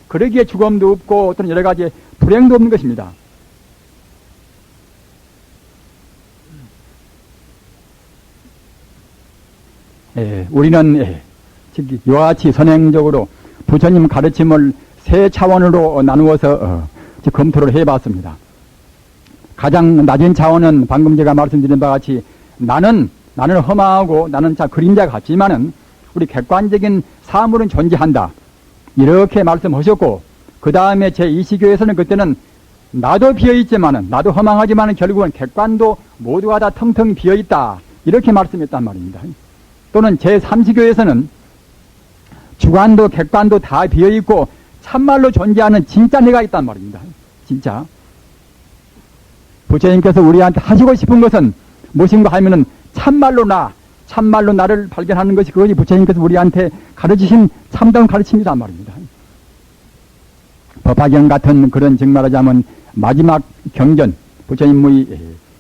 그러기에 죽음도 없고 또는 여러 가지 불행도 없는 것입니다. 우리는 즉 이와 같이 선행적으로 부처님 가르침을 세 차원으로 나누어서 검토를 해봤습니다. 가장 낮은 차원은 방금 제가 말씀드린 바와 같이 나는 허망하고 나는 그림자 같지만은 우리 객관적인 사물은 존재한다. 이렇게 말씀하셨고, 그 다음에 제2시교에서는 그때는 나도 비어있지만은, 나도 허망하지만은 결국은 객관도 모두가 다 텅텅 비어있다. 이렇게 말씀했단 말입니다. 또는 제3시교에서는 주관도 객관도 다 비어있고 참말로 존재하는 진짜 내가 있단 말입니다. 진짜. 부처님께서 우리한테 하시고 싶은 것은 무엇인가 하면은 참말로 나를 발견하는 것이 그것이 부처님께서 우리한테 가르치신 참다운 가르침이란 말입니다. 법화경 같은 그런 즉 말하자면 마지막 경전, 부처님의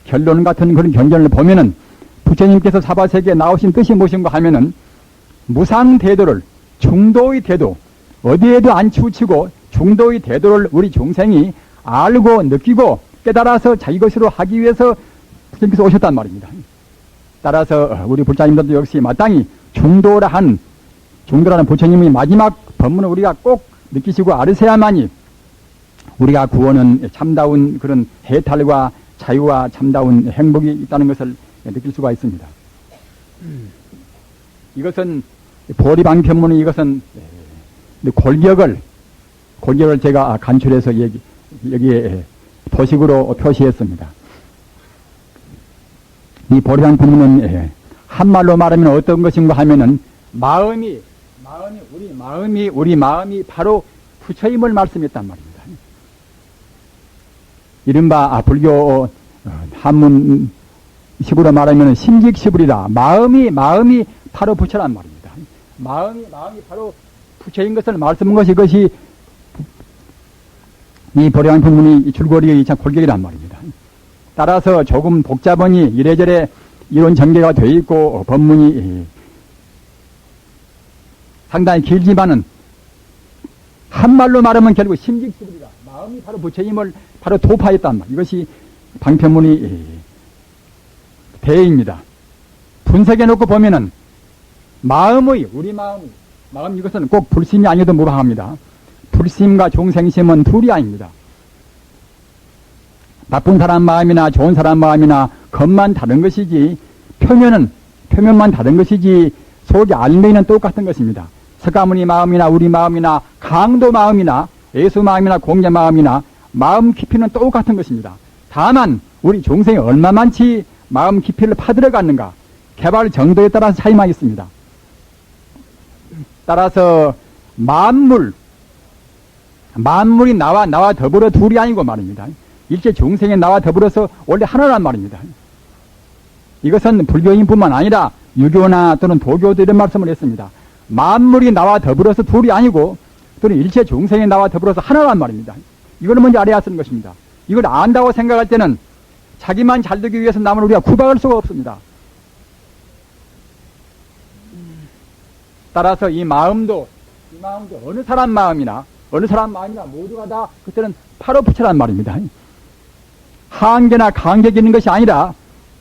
결론 같은 그런 경전을 보면은 부처님께서 사바세계에 나오신 뜻이 무엇인가 하면은 무상대도를 중도의 대도, 어디에도 안 치우치고 중도의 대도를 우리 종생이 알고 느끼고 깨달아서 자기 것으로 하기 위해서 부처님께서 오셨단 말입니다. 따라서 우리 불자님들도 역시 마땅히 중도라는 부처님의 마지막 법문을 우리가 꼭 느끼시고 알으셔야만이 우리가 구원은 참다운 그런 해탈과 자유와 참다운 행복이 있다는 것을 느낄 수가 있습니다. 이것은 보리방편문의 이것은 골격을 제가 간추려서 여기에 도식으로 표시했습니다. 이 보리방편문은 한말로 말하면 어떤 것인가 하면은 우리 마음이 바로 부처임을 말씀했단 말입니다. 이른바 불교 한문식으로 말하면 심직시불이다. 마음이 바로 부처란 말입니다. 마음이 바로 부처인 것을 말씀한 것이 그것이 이 보리방편문의 줄거리의 골격이란 말입니다. 따라서 조금 복잡하니 이래저래 이론 전개가 되어 있고 법문이 상당히 길지만은 한말로 말하면 결국 심직시불이다. 마음이 바로 부처님을 바로 도파했단 말. 이것이 방편문의 대의입니다. 분석해 놓고 보면은 우리 마음 이것은 꼭 불심이 아니어도 무방합니다. 불심과 종생심은 둘이 아닙니다. 나쁜 사람 마음이나 좋은 사람 마음이나 겉만 다른 것이지 표면만 다른 것이지 속이 알맹이는 똑같은 것입니다. 석가모니 마음이나 우리 마음이나 강도 마음이나 예수 마음이나 공자 마음이나 마음 깊이는 똑같은 것입니다. 다만 우리 종생이 얼마만치 마음 깊이를 파들어갔는가 개발 정도에 따라서 차이만 있습니다. 따라서 만물이 나와 더불어 둘이 아니고 말입니다. 일체 중생이 나와 더불어서 원래 하나란 말입니다. 이것은 불교인뿐만 아니라 유교나 또는 도교도 이런 말씀을 했습니다. 만물이 나와 더불어서 둘이 아니고 또는 일체 중생이 나와 더불어서 하나란 말입니다. 이걸 먼저 알아야 쓰는 것입니다. 이걸 안다고 생각할 때는 자기만 잘 되기 위해서 남을 우리가 구박할 수가 없습니다. 따라서 이 마음도 어느 사람 마음이나 모두가 다 그때는 바로 부처란 말입니다. 한계나 간격이 있는 것이 아니라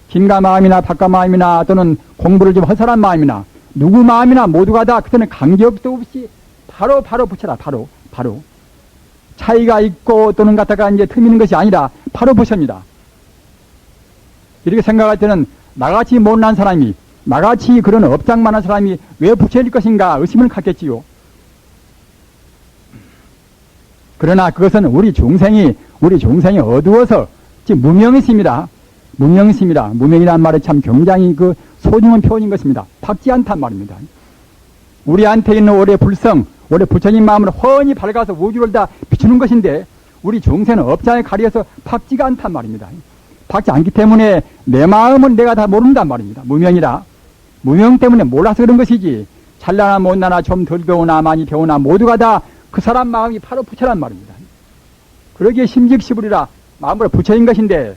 긴가 마음이나 박가 마음이나 또는 공부를 좀 허설한 마음이나 누구 마음이나 모두가 다 그때는 간격도 없이 바로 부처라. 바로 차이가 있고 또는 갖다가 이제 틈이 있는 것이 아니라 바로 부처입니다. 이렇게 생각할 때는 나같이 못난 사람이 나같이 그런 업장만한 사람이 왜 부처일 것인가 의심을 갖겠지요. 그러나 그것은 우리 중생이 어두워서 지금 무명심이라. 무명이라는 말이 참 굉장히 그 소중한 표현인 것입니다. 밝지 않단 말입니다. 우리한테 있는 올해 불성, 올해 부처님 마음을 훤히 밝아서 우주를 다 비추는 것인데 우리 중생은 업장에 가려서 밝지가 않단 말입니다. 밝지 않기 때문에 내 마음은 내가 다 모른단 말입니다. 무명이라. 무명 때문에 몰라서 그런 것이지 잘나나 못나나 좀 덜 배우나 많이 배우나 모두가 다 그 사람 마음이 바로 부처란 말입니다. 그러기에 심직시불이라 마음으로 부처인 것인데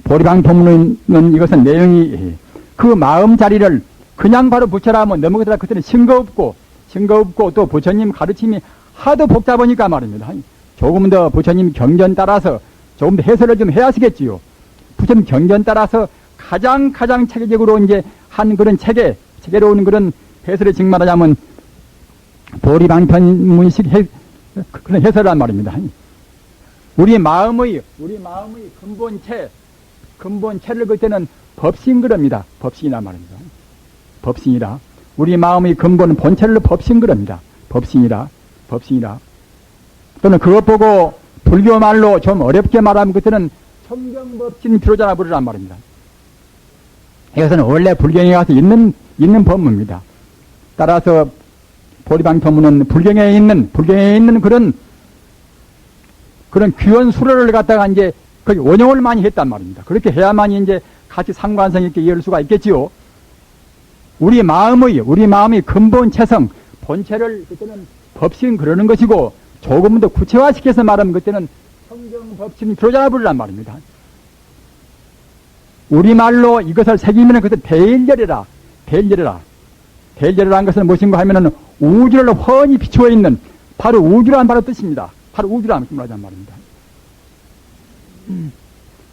보리방편문은 이것은 내용이 그 마음 자리를 그냥 바로 부처라 하면 넘어가더라 그때는 증거 없고 또 부처님 가르침이 하도 복잡하니까 말입니다. 조금 더 부처님 경전 따라서 조금 더 해설을 좀 해야 하시겠지요. 부처님 경전 따라서 가장 체계적으로 이제 한 그런 체계로운 그런 해설을 즉 말하자면 보리방편문식 그런 해설이란 말입니다. 우리 마음의 근본체를 그때는 법신그럽니다. 법신이란 말입니다. 법신이라. 우리 마음의 근본 본체를 법신그럽니다. 법신이라. 또는 그것 보고 불교 말로 좀 어렵게 말하면 그때는 청정법신 비로자나 부르란 말입니다. 이것은 원래 불경에 가서 있는 법문입니다. 따라서 보리방편문은 불경에 있는 그런 귀한 수로를 갖다가 이제 거기 원용을 많이 했단 말입니다. 그렇게 해야만이 이제 같이 상관성 있게 이해할 수가 있겠지요. 우리 마음의 근본 체성, 본체를 그때는 법신 그러는 것이고, 조금 더 구체화시켜서 말하면 그때는 성경법신 비로자나 부르란 말입니다. 우리말로 이것을 새기면 그때 대일열이라. 대일열이라는 것은 무엇인가 하면은 우주를 훤히 비추어 있는 바로 우주라는 바로 뜻입니다. 바로 우주라는 말하자는 말입니다.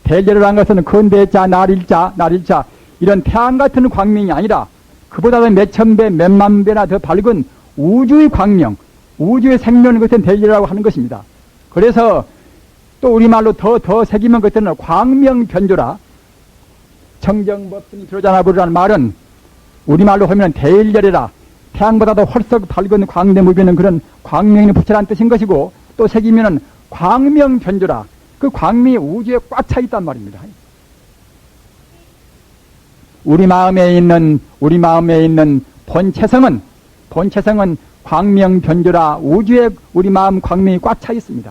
대일열이라는 것은 건대자, 날일자 이런 태양 같은 광명이 아니라 그보다도 몇천 배, 몇만 배나 더 밝은 우주의 광명, 우주의 생명을 그때는 대일열이라고 하는 것입니다. 그래서 또 우리말로 더 새기면 그때는 광명변조라. 청정법신이 비로자나 부르라는 말은 우리말로 하면 대일열이라. 태양보다도 헐썩 밝은 광대무비는 그런 광명이 부처라는 뜻인 것이고, 또 새기면은 광명변조라. 그 광명이 우주에 꽉 차 있단 말입니다. 우리 마음에 있는 본체성은 광명변조라. 우주에 우리 마음 광명이 꽉 차 있습니다.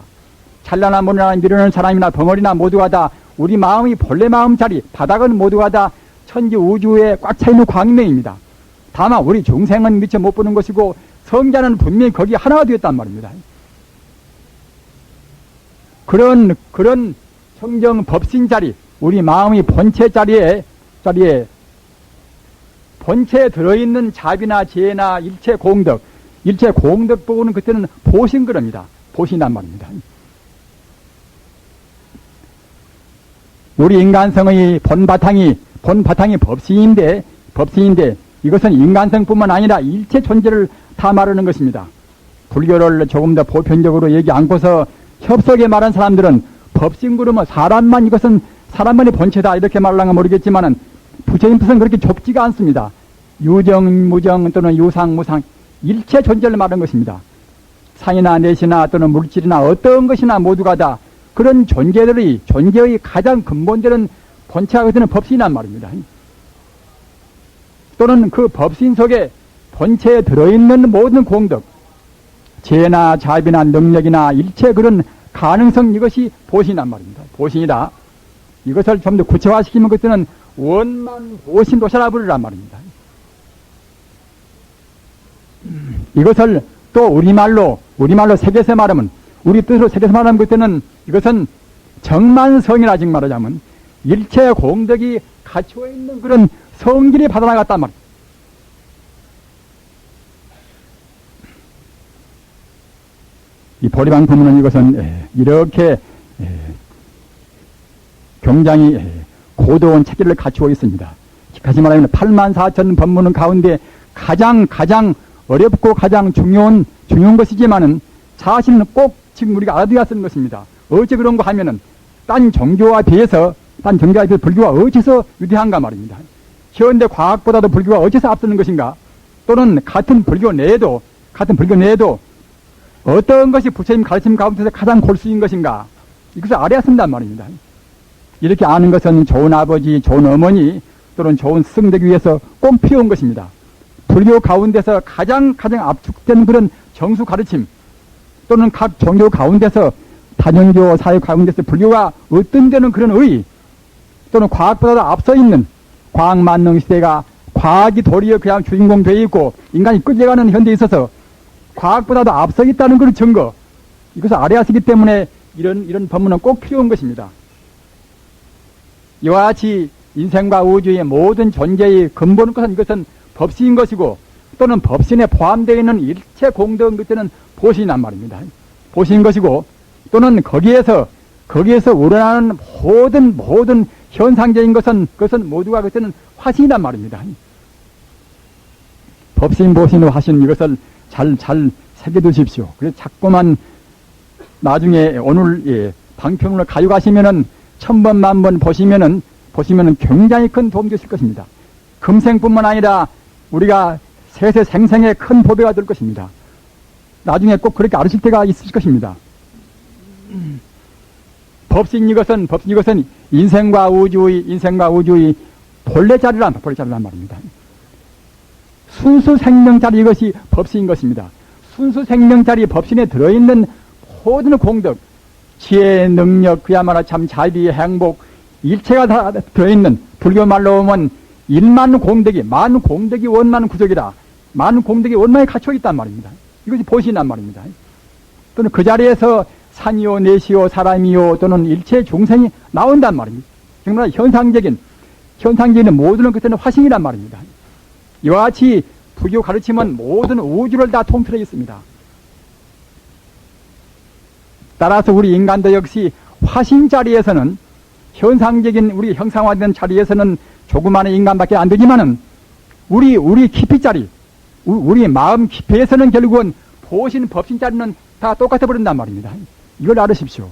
찰나나 모나나 미루는 사람이나 벙어리나 모두가 다 우리 마음이 본래 마음자리, 바닥은 모두가 다 천지 우주에 꽉 차 있는 광명입니다. 다만 우리 중생은 미처 못 보는 것이고, 성자는 분명히 거기 하나가 되었단 말입니다. 그런 청정 법신 자리, 우리 마음의 본체 자리에 본체에 들어있는 자비나 지혜나 일체 공덕 보고는 그때는 보신 그럽니다. 보신단 말입니다. 우리 인간성의 본바탕이 법신인데 이것은 인간성뿐만 아니라 일체 존재를 다 말하는 것입니다. 불교를 조금 더 보편적으로 얘기 않고서 협석에 말한 사람들은 법신 그러면 이것은 사람만의 본체다 이렇게 말하는가 모르겠지만은 부처님 뜻은 그렇게 좁지가 않습니다. 유정, 무정 또는 유상, 무상 일체 존재를 말하는 것입니다. 상이나 내시나 또는 물질이나 어떤 것이나 모두가 다 그런 존재의 가장 근본되는 본체가 되는 법신이란 말입니다. 또는 그 법신 속에 본체에 들어있는 모든 공덕, 재나 자비나 능력이나 일체 그런 가능성, 이것이 보신이란 말입니다. 보신이다. 이것을 좀 더 구체화시키면 그때는 원만 보신 도샤라 부르란 말입니다. 이것을 또 우리말로 새겨서 말하면, 우리 뜻으로 새겨서 말하면 그때는 이것은 정만성이라 즉 말하자면 일체 공덕이 갖추어 있는 그런 성질이 받아나갔단 말이에요. 이 보리방편문은 이것은 이렇게 굉장히 고도한 체계를 갖추어 있습니다. 다시 말하면 84,000 법문은 가운데 가장 어렵고 가장 중요한 것이지만은 사실은 꼭 지금 우리가 알아둬야 쓰는 것입니다. 어째 그런 거 하면은 딴 종교와 비해서 불교가 어째서 위대한가 말입니다. 현대 과학보다도 불교가 어째서 앞서는 것인가? 또는 같은 불교 내에도 어떤 것이 부처님 가르침 가운데서 가장 골수인 것인가? 이것을 알아야 쓴단 말입니다. 이렇게 아는 것은 좋은 아버지, 좋은 어머니, 또는 좋은 스승 되기 위해서 꼭 필요한 것입니다. 불교 가운데서 가장 압축된 그런 정수 가르침, 또는 각 종교 가운데서 다종교 사회 가운데서 불교가 어떤 데는 그런 의, 또는 과학보다도 앞서 있는 과학만능 시대가 과학이 도리어 그냥 주인공 되어 있고 인간이 끌려가는 현대에 있어서 과학보다도 앞서 있다는 그런 증거, 이것을 알아야 쓰기 때문에 이런 법문은 꼭 필요한 것입니다. 이와 같이 인생과 우주의 모든 존재의 근본 것은 이것은 법신인 것이고, 또는 법신에 포함되어 있는 일체 공덕은 그때는 보신이란 말입니다. 보신인 것이고, 또는 거기에서 우러나는 모든 현상적인 그것은 모두가 그때는 화신이란 말입니다. 법신, 보신, 화신 이것을 잘 새겨두십시오. 그래서 자꾸만 나중에 오늘 방편으로 가져가시면은 1000번, 10,000번 보시면은 굉장히 큰 도움이 되실 것입니다. 금생뿐만 아니라 우리가 세세생생의 큰 보배가 될 것입니다. 나중에 꼭 그렇게 알으실 때가 있을 것입니다. 법신 이것은 인생과 우주의 본래자리란 말입니다. 순수 생명자리 이것이 법신인 것입니다. 순수 생명자리 법신에 들어있는 모든 공덕, 지혜, 능력, 그야말로 참 자비, 행복, 일체가 다 들어있는, 불교 말로 하면 일만 공덕이, 만 공덕이 원만 구족이라, 만 공덕이 원만에 갖춰 있단 말입니다. 이것이 보신이란 말입니다. 또는 그 자리에서 산이요, 내시요, 사람이요, 또는 일체 중생이 나온단 말입니다. 정말 현상적인 모든 것들은 화신이란 말입니다. 이와 같이 불교 가르침은 모든 우주를 다 통틀어 있습니다. 따라서 우리 인간도 역시 화신 자리에서는 현상적인 우리 형상화된 자리에서는 조그마한 인간밖에 안 되지만은 우리 깊이 자리, 우리 마음 깊이에서는 결국은 보신 법신 자리는 다 똑같아 버린단 말입니다. 이걸 알으십시오.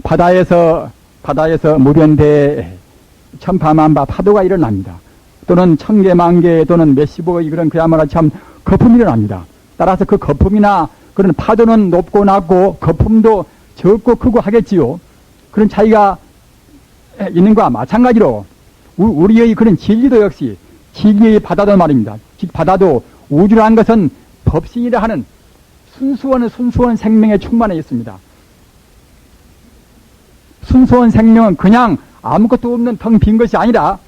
바다에서 무변대 천파만파 파도가 일어납니다. 또는 천개 만개 또는 몇십억의 그런 그야말로 참 거품이 일어납니다. 따라서 그 거품이나 그런 파도는 높고 낮고 거품도 적고 크고 하겠지요. 그런 차이가 있는 것과 마찬가지로 우리의 그런 진리도 역시 진리의 바다도 말입니다. 바다도 우주라는 것은 법신이라 하는 순수한 생명에 충만해 있습니다. 순수한 생명은 그냥 아무것도 없는 텅 빈 것이 아니라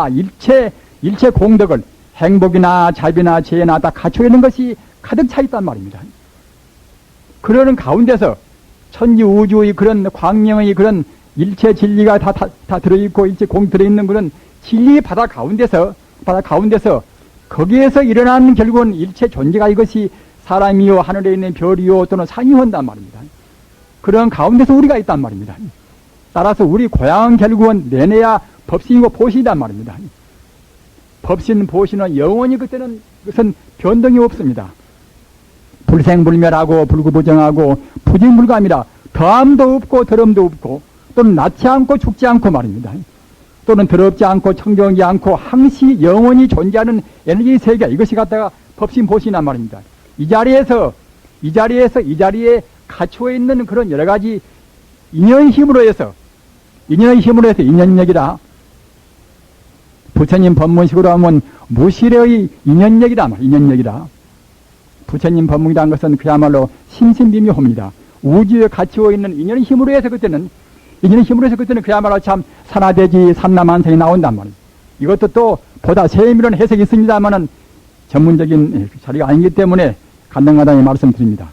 일체 공덕을 행복이나 자비나 지혜나 다 갖춰 있는 것이 가득 차 있단 말입니다. 그러는 가운데서 천지 우주의 그런 광명의 그런 일체 진리가 다 들어있고 일체 공 들어있는 그런 진리의 바다 가운데서 거기에서 일어나는 결국은 일체 존재가 이것이 사람이요 하늘에 있는 별이요 또는 산이요 한단 말입니다. 그런 가운데서 우리가 있단 말입니다. 따라서 우리 고향은 결국은 내내야 법신이고 보신이란 말입니다. 법신, 보신은 영원히 그것은 변동이 없습니다. 불생불멸하고 불구부정하고 부진불감이라 더함도 없고 더럼도 없고 또는 낳지 않고 죽지 않고 말입니다. 또는 더럽지 않고 청정하지 않고 항시 영원히 존재하는 에너지 세계 이것이 갖다가 법신, 보신이란 말입니다. 이 자리에 갖추어 있는 그런 여러 가지 인연의 힘으로 해서 인연력이라 부처님 법문식으로 하면 무실의 인연력이라 부처님 법문이라는 것은 그야말로 신신비묘합니다. 우주에 갖추어 있는 인연의 힘으로 해서 그때는 그야말로 참 산하대지 산남한성이 나온단 말이에요. 이것도 또 보다 세밀한 해석이 있습니다만은 전문적인 자리가 아니기 때문에 간단하다니 말씀드립니다.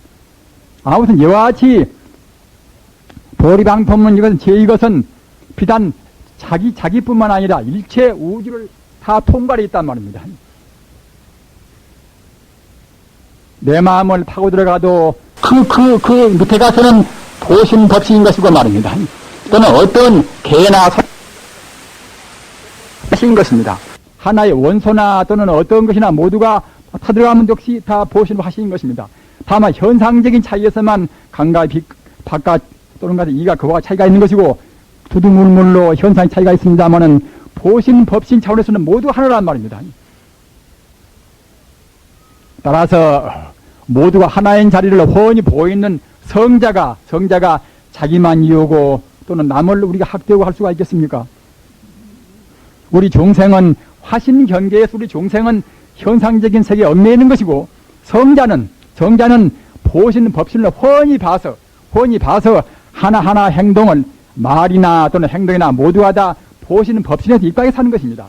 아무튼 이와 같이 보리방법문 이것은 비단 자기뿐만 아니라 일체 우주를 다 통괄해 있단 말입니다. 내 마음을 파고 들어가도 그 밑에 가서는 보신 법신인 것이고 말입니다. 또는 어떤 개나 소인 것입니다. 하나의 원소나 또는 어떤 것이나 모두가 타 들어가면 역시 다 보신 화신인 것입니다. 다만 현상적인 차이에서만 강과 바깥 또는 이가 그와 차이가 있는 것이고 두두물물로 현상의 차이가 있습니다만은 보신 법신 차원에서는 모두 하나란 말입니다. 따라서 모두가 하나인 자리를 훤히 보이는 성자가 자기만 이루고 또는 남을 우리가 학대하고 할 수가 있겠습니까? 우리 종생은 화신 경계에서 우리 종생은 현상적인 세계에 얽매여 있는 것이고 성자는 보신 법신을 훤히 봐서 하나하나 행동을 말이나 또는 행동이나 모두가 다 보시는 법신에서 입각해 사는 것입니다.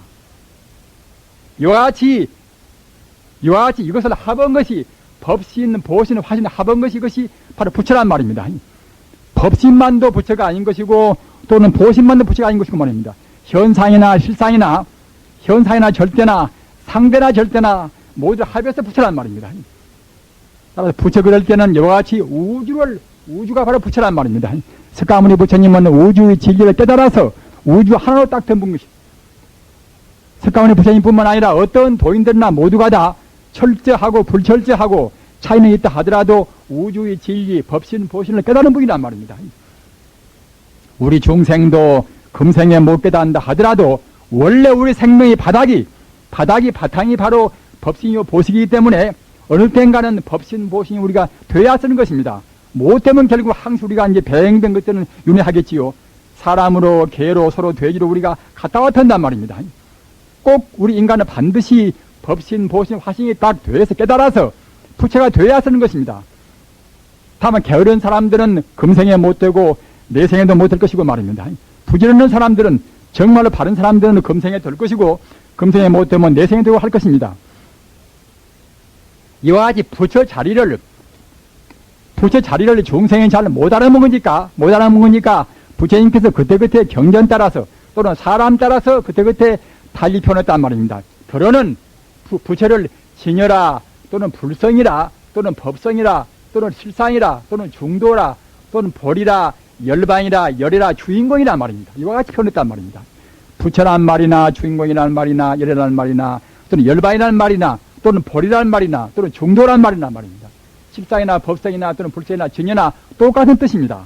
이와 같이 이것을 합한 것이 법신, 보신, 화신 합한 것이 이것이 바로 부처란 말입니다. 법신만도 부처가 아닌 것이고 또는 보신만도 부처가 아닌 것이고 말입니다. 현상이나 실상이나 절대나 상대나 절대나 모두 합해서 부처란 말입니다. 따라서 부처 그럴 때는 이와 같이 우주가 바로 부처란 말입니다. 석가모니 부처님은 우주의 진리를 깨달아서 우주 하나로 딱 덤분 것입니다. 석가모니 부처님뿐만 아니라 어떤 도인들이나 모두가 다 철저하고 불철저하고 차이는 있다 하더라도 우주의 진리, 법신, 보신을 깨달은 분이란 말입니다. 우리 중생도 금생에 못 깨닫는다 하더라도 원래 우리 생명의 바탕이 바로 법신이요 보식이기 때문에 어느 땐가는 법신, 보신이 우리가 돼야 쓰는 것입니다. 못 되면 결국 항상 우리가 이제 배행된 것들은 윤회하겠지요. 사람으로, 개로, 서로 돼지로 우리가 갔다 왔다 한단 말입니다. 꼭 우리 인간은 반드시 법신, 보신, 화신이 딱 돼서 깨달아서 부처가 돼야 쓰는 것입니다. 다만 게으른 사람들은 금생에 못 되고 내생에도 못 될 것이고 말입니다. 부지런한 사람들은 정말로 바른 사람들은 금생에 될 것이고 금생에 못 되면 내생에 되고 할 것입니다. 이와 같이 부처 자리를 중생이 잘 못 알아먹으니까 부처님께서 그때그때 경전 따라서 또는 사람 따라서 그때그때 달리 표현했단 말입니다. 더러는 부처를 진여라 또는 불성이라 또는 법성이라 또는 실상이라 또는 중도라 또는 벌이라 열반이라 열이라 주인공이란 말입니다. 이와 같이 표현했단 말입니다. 부처란 말이나 주인공이라는 말이나 열이라는 말이나 또는 열반이라는 말이나 또는 벌이라는 말이나 또는 중도란 말이나 말입니다. 실상이나 법성이나 또는 불성이나 진여나 똑같은 뜻입니다.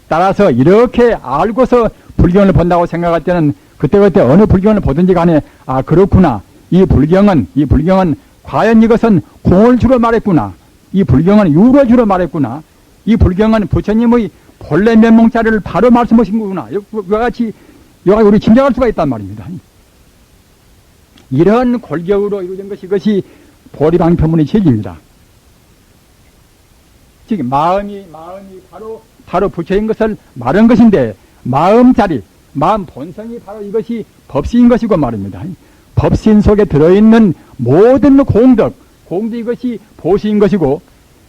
따라서 이렇게 알고서 불경을 본다고 생각할 때는 그때그때 어느 불경을 보든지 간에 아 그렇구나. 이 불경은 과연 이것은 공을 주로 말했구나. 이 불경은 유를 주로 말했구나. 이 불경은 부처님의 본래 면목자리를 바로 말씀하신 거구나. 이와 같이 우리 짐작할 수가 있단 말입니다. 이런 골격으로 이루어진 것이 이것이 보리방편문의 책입니다. 즉 마음이 바로 부처인 것을 말한 것인데 마음자리, 마음 본성이 바로 이것이 법신인 것이고 말입니다. 법신 속에 들어있는 모든 공덕 이것이 보신인 것이고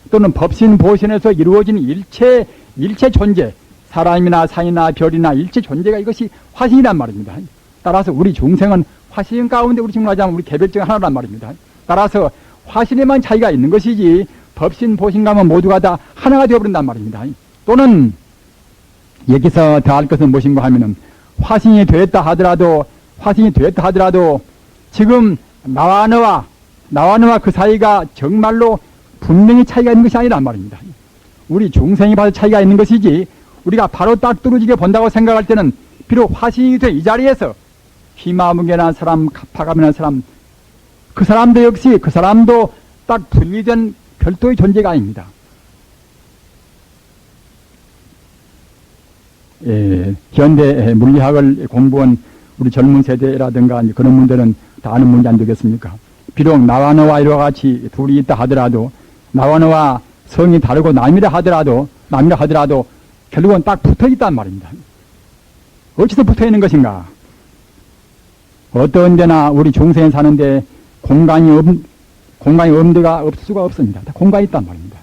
또는 법신 보신에서 이루어진 일체 존재, 사람이나 산이나 별이나 일체 존재가 이것이 화신이란 말입니다. 따라서 우리 중생은 화신 가운데 우리 지금 하자면 우리 개별적 하나란 말입니다. 따라서 화신에만 차이가 있는 것이지 법신, 보신 가면 모두가 다 하나가 되어버린단 말입니다. 또는 여기서 더할 것은 무엇인가 하면은 화신이 되었다 하더라도 지금 나와 너와 그 사이가 정말로 분명히 차이가 있는 것이 아니란 말입니다. 우리 중생이 봐도 차이가 있는 것이지 우리가 바로 딱 뚫어지게 본다고 생각할 때는 비록 화신이 된 이 자리에서 희마무개나 사람, 갑파감이나 사람 그 사람도 역시 그 사람도 딱 분리된 별도의 존재가 아닙니다. 현대 물리학을 공부한 우리 젊은 세대라든가 그런 분들은 다 아는 문제 안 되겠습니까? 비록 나와 너와 이와 같이 둘이 있다 하더라도 나와 너와 성이 다르고 남이라 하더라도 결국은 딱 붙어 있단 말입니다. 어디서 붙어 있는 것인가? 어떤 데나 우리 중생이 사는데 공간이 엄두가 없을 수가 없습니다. 다 공간이 있단 말입니다.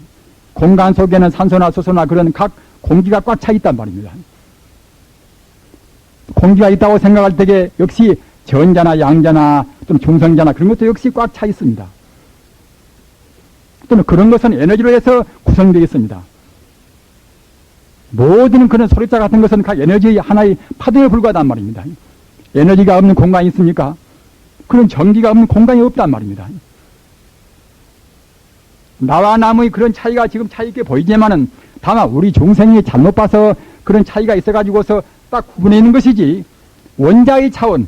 공간 속에는 산소나 수소나 그런 각 공기가 꽉 차 있단 말입니다. 공기가 있다고 생각할 때에 역시 전자나 양자나 또는 중성자나 그런 것도 역시 꽉 차 있습니다. 또는 그런 것은 에너지로 해서 구성되어 있습니다. 모든 그런 소리자 같은 것은 각 에너지의 하나의 파동에 불과하단 말입니다. 에너지가 없는 공간이 있습니까? 그런 전기가 없는 공간이 없단 말입니다. 나와 남의 그런 차이가 지금 차이 있게 보이지만은 다만 우리 중생이 잘못 봐서 그런 차이가 있어가지고서 딱 구분해 있는 것이지 원자의 차원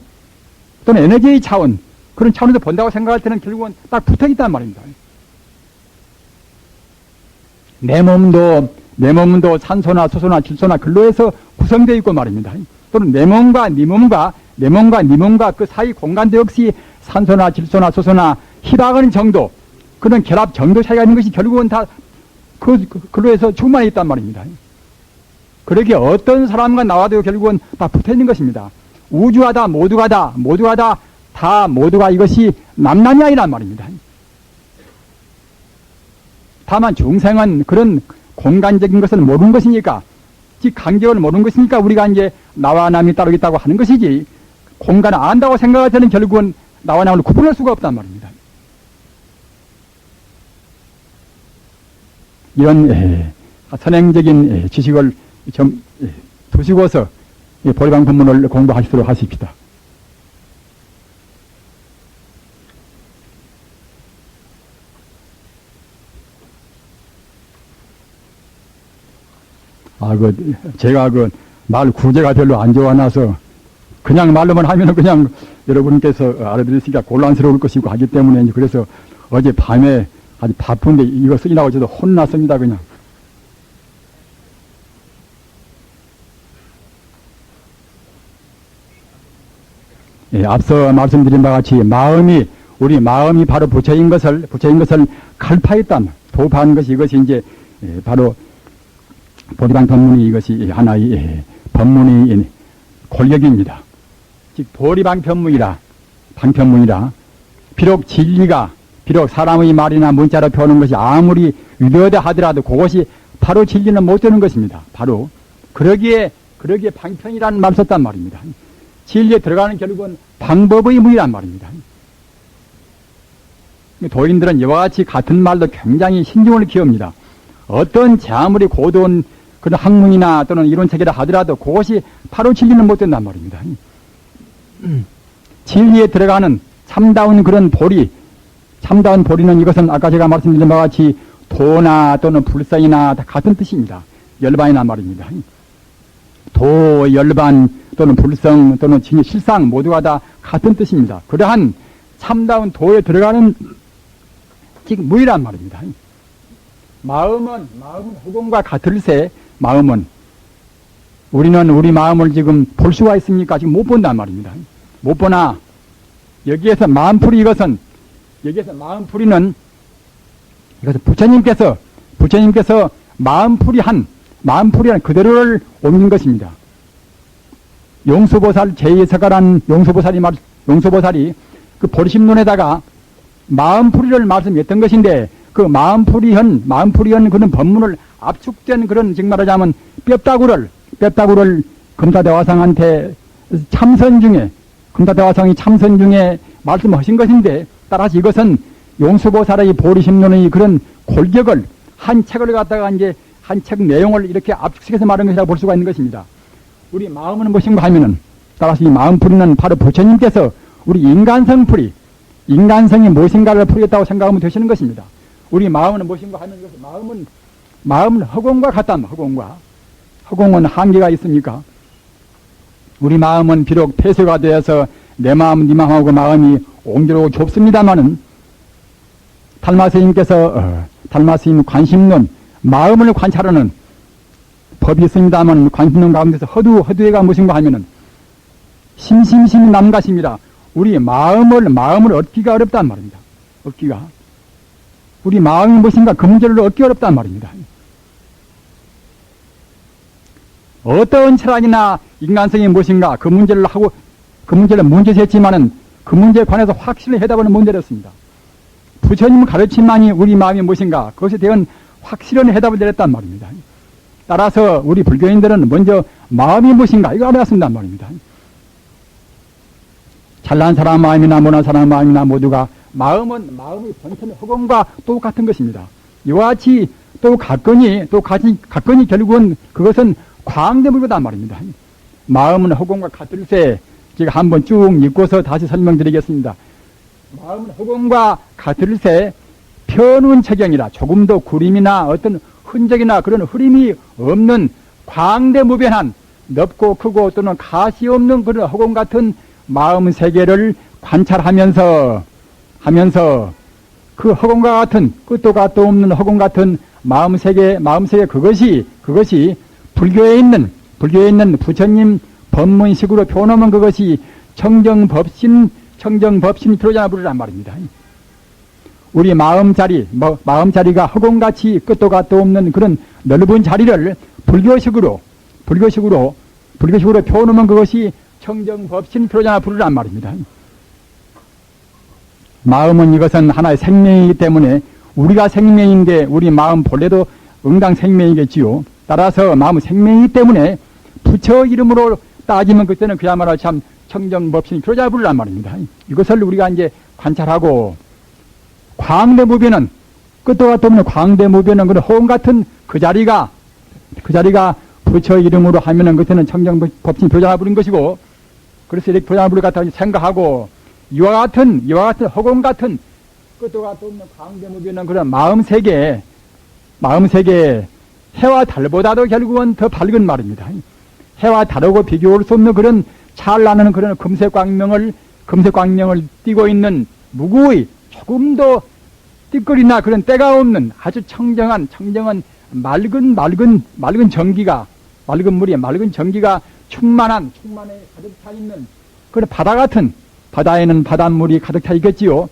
또는 에너지의 차원 그런 차원에서 본다고 생각할 때는 결국은 딱 붙어 있단 말입니다. 내 몸도 산소나 수소나 질소나 근로에서 구성되어 있고 말입니다. 또는 내 몸과 네 몸과 그 사이 공간도 역시 산소나 질소나 수소나 희박한 정도 그런 결합 정도 차이가 있는 것이 결국은 다 근로에서 충만해 있단 말입니다. 그렇게 어떤 사람과 나와도 결국은 다 붙어 있는 것입니다. 우주가 다 모두가 이것이 남남이 아니란 말입니다. 다만 중생은 그런 공간적인 것을 모르는 것이니까 즉 간격을 모르는 것이니까 우리가 이제 나와 남이 따로 있다고 하는 것이지 공간을 안다고 생각할 때는 결국은 나와 남을 구분할 수가 없단 말입니다. 이런 선행적인 지식을 좀 두시고서 보리방 법문을 공부하시도록 하십시다. 제가 말 구제가 별로 안 좋아나서 그냥 말로만 하면은 그냥 여러분께서 알아들으시기가 곤란스러울 것이고 하기 때문에 그래서 어제 밤에 아주 바쁜데 이거 쓰기라고 저도 혼났습니다, 그냥. 앞서 말씀드린 바와 같이 우리 마음이 바로 부처인 것을 갈파했단, 도파한 것이 이것이 이제 바로 보리방 법문이 이것이 하나의 법문의 권력입니다. 즉 보리방 방편문이라 비록 진리가 사람의 말이나 문자로 표하는 것이 아무리 위대하다 하더라도 그것이 바로 진리는 못 되는 것입니다. 바로 그러기에 방편이라는 말을 썼단 말입니다. 진리에 들어가는 결국은 방법의 문이란 말입니다. 도인들은 이와 같이 같은 말도 굉장히 신중을 기합니다. 어떤 제 아무리 고도한 그런 학문이나 또는 이론책이라 하더라도 그것이 바로 진리는 못 된단 말입니다. 진리에 들어가는 참다운 그런 참다운 보리는 이것은 아까 제가 말씀드린 바와 같이 도나 또는 불성이나 다 같은 뜻입니다. 열반이란 말입니다. 도, 열반 또는 불성 또는 실상 모두가 다 같은 뜻입니다. 그러한 참다운 도에 들어가는 지금 무이란 말입니다. 마음은 허공과 같을세. 우리는 우리 마음을 지금 볼 수가 있습니까? 지금 못 본단 말입니다. 못 보나 여기에서 마음풀이는 이것은 부처님께서 마음풀이한 그대로를 옮긴 것입니다. 용수보살 제2서가란 용수보살이 그 보리심론에다가 마음풀이를 말씀했던 것인데 그 마음풀이한 그런 법문을 압축된 그런 즉 말하자면 뼈다구를 금사대화상한테 금사대화상이 참선 중에 말씀하신 것인데 따라서 이것은 용수보살의 보리심론의 그런 골격을 한 책을 갖다가 이제 한 책 내용을 이렇게 압축시켜서 말한 것이라고 볼 수가 있는 것입니다. 우리 마음은 무엇인가 하면은 따라서 이 마음풀이는 바로 부처님께서 우리 인간성이 무엇인가를 풀겠다고 생각하면 되시는 것입니다. 우리 마음은 무엇인가 하면 마음은 허공과 같단 말이야. 허공은 한계가 있습니까? 우리 마음은 비록 폐쇄가 되어서 내 마음, 네 마음하고 마음이 옹기로 좁습니다마는 달마스님께서 달마스님 관심론, 마음을 관찰하는 법이 있습니다만 관심론 가운데서 허두애가 무엇인가 하면은 심심심이 남가십니다. 우리 마음을 얻기가 어렵단 말입니다. 우리 마음이 무엇인가 그 문제를 얻기 어렵단 말입니다. 어떤 철학이나 인간성이 무엇인가 그 문제를 문제제했지만은 그 문제에 관해서 확실히 해답은 못 내렸습니다. 부처님 가르침만이 우리 마음이 무엇인가 그것에 대한 확실한 해답을 내렸단 말입니다. 따라서 우리 불교인들은 먼저 마음이 무엇인가 이거 알아야한단 말입니다. 잘난 사람 마음이나 못난 사람 마음이나 모두가 마음의 본thân 허공과 똑같은 것입니다. 이와 같이 또 가건이 결국은 그것은 광대물보단 말입니다. 마음은 허공과 같을세. 제가 한번 쭉 읽고서 다시 설명드리겠습니다. 마음은 허공과 같을세 편운 체경이라 조금도 구림이나 어떤 흔적이나 그런 흐림이 없는 광대무변한 넓고 크고 또는 가시 없는 그런 허공 같은 마음 세계를 관찰하면서 그 허공과 같은 끝도 갓도 없는 허공 같은 마음 세계 그것이 불교에 있는 부처님 법문식으로 표현하면 그것이 청정법신 피로자나 부르란 말입니다. 우리 마음자리가 허공같이 끝도 갓도 없는 그런 넓은 자리를 불교식으로 표현하면 그것이 청정법신 피로자나 부르란 말입니다. 마음은 이것은 하나의 생명이기 때문에 우리가 생명인데 우리 마음 본래도 응당 생명이겠지요. 따라서 마음은 생명이기 때문에 부처 이름으로 따지면 그때는 그야말로 참 청정법신이 피로자나 부르란 말입니다. 이것을 우리가 이제 관찰하고 광대무변은 끝도 갓도 없는 광대무변은 그런 허공 같은 그 자리가 그 자리가 부처 이름으로 하면은 그때는 청정법신 교장을 부른 것이고, 그래서 이렇게 교장을 부를 갖다 생각하고, 이와 같은 허공 같은 끝도 같도 없는 광대무비는 그런 마음세계, 해와 달보다도 결국은 더 밝은 말입니다. 해와 달하고 비교할 수 없는 그런 찬란한 그런 금색광명을 띠고 있는 무구의 조금도 띠거리나 그런 때가 없는 아주 청정한 맑은 전기가, 맑은 물이 맑은 전기가 충만해 가득 차 있는 그런 바다 같은, 바다에는 바닷물이 가득 차 있겠지요.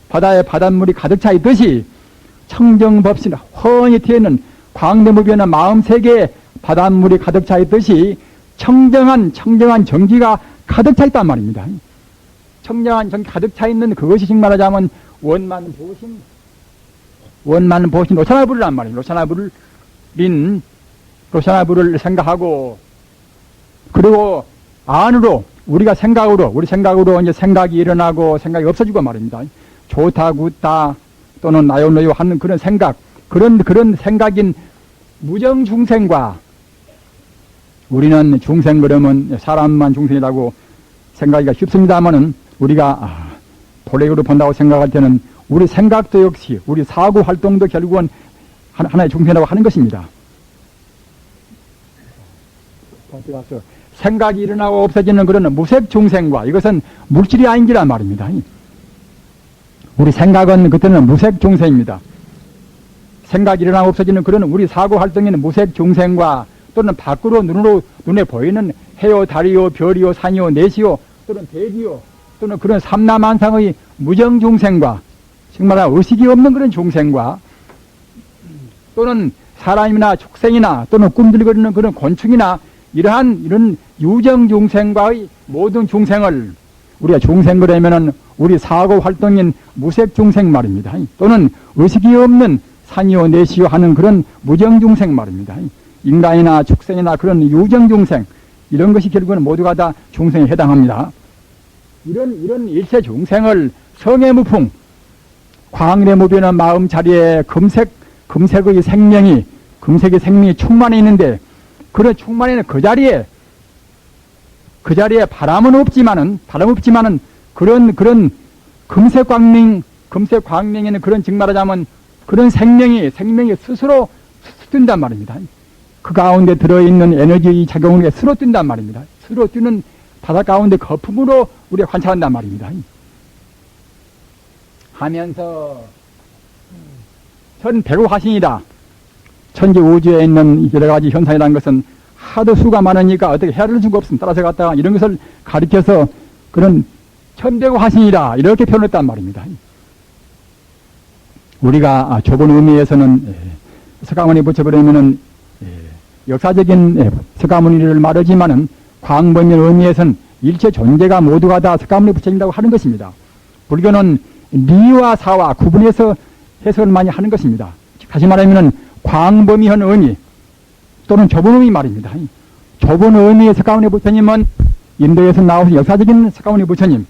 바다에 바닷물이 가득 차 있듯이 청정법신 훤히 튀어있는 광대무변의 마음세계에 바닷물이 가득 차 있듯이 청정한 전기가 가득 차 있단 말입니다. 청정한 전기 가득 차 있는 그것이 즉 말하자면 원만보신 로차나불이란 말이에요. 로차나불을 생각하고, 그리고 안으로 우리 생각으로 이제 생각이 일어나고 생각이 없어지고 말입니다. 좋다 굿다 또는 나요노요 하는 그런 생각, 그런 생각인 무정중생과, 우리는 중생 그러면 사람만 중생이라고 생각하기가 쉽습니다만은, 우리가 본래적으로 본다고 생각할 때는 우리 생각도 역시 우리 사고 활동도 결국은 하나의 중생이라고 하는 것입니다. 생각이 일어나고 없어지는 그런 무색 중생과, 이것은 물질이 아닌지란 말입니다. 우리 생각은 그때는 무색 중생입니다. 생각이 일어나고 없어지는 그런 우리 사고 활동에는 무색 중생과, 또는 밖으로 눈에 보이는 해요, 달이요, 별이요, 산이요, 내시요, 또는 대기요, 또는 그런 삼라만상의 무정 중생과, 정말 의식이 없는 그런 중생과, 또는 사람이나 축생이나 또는 꿈들거리는 그런 곤충이나 이런 유정 중생과의 모든 중생을 우리가 중생 그러면은 우리 사고 활동인 무색 중생 말입니다. 또는 의식이 없는 산이요 내시요 하는 그런 무정 중생 말입니다. 인간이나 축생이나 그런 유정 중생, 이런 것이 결국은 모두가 다 중생에 해당합니다. 이런 일체 중생을 성애무풍, 광대무변한 마음 자리에 금색의 생명이 충만해 있는데, 그런 충만해 있는 그 자리에 바람은 없지만은 그런 금색광명에는 그런 즉 말하자면 그런 생명이 스스로 뜬단 말입니다. 그 가운데 들어있는 에너지 작용을 스스로 뜬단 말입니다. 스스로 뜨는 바다 가운데 거품으로 우리가 관찰한단 말입니다. 하면서 천백호화신이다. 천지 우주에 있는 여러 가지 현상이라는 것은 하도 수가 많으니까 어떻게 헤아릴 수가 없습니다. 따라서 갖다가 이런 것을 가리켜서 그런 천백호화신이다, 이렇게 표현했단 말입니다. 우리가 좁은 의미에서는 석가모니 부처그러면은 역사적인 석가모니를 말하지만은 광범위한 의미에서는 일체 존재가 모두가 다 석가모니 부처님이라고 하는 것입니다. 불교는 리와 사와 구분해서 해석을 많이 하는 것입니다. 다시 말하면은 광범위한 의미 또는 좁은 의미 말입니다. 좁은 의미의 석가모니 부처님은 인도에서 나오신 역사적인 석가모니 부처님,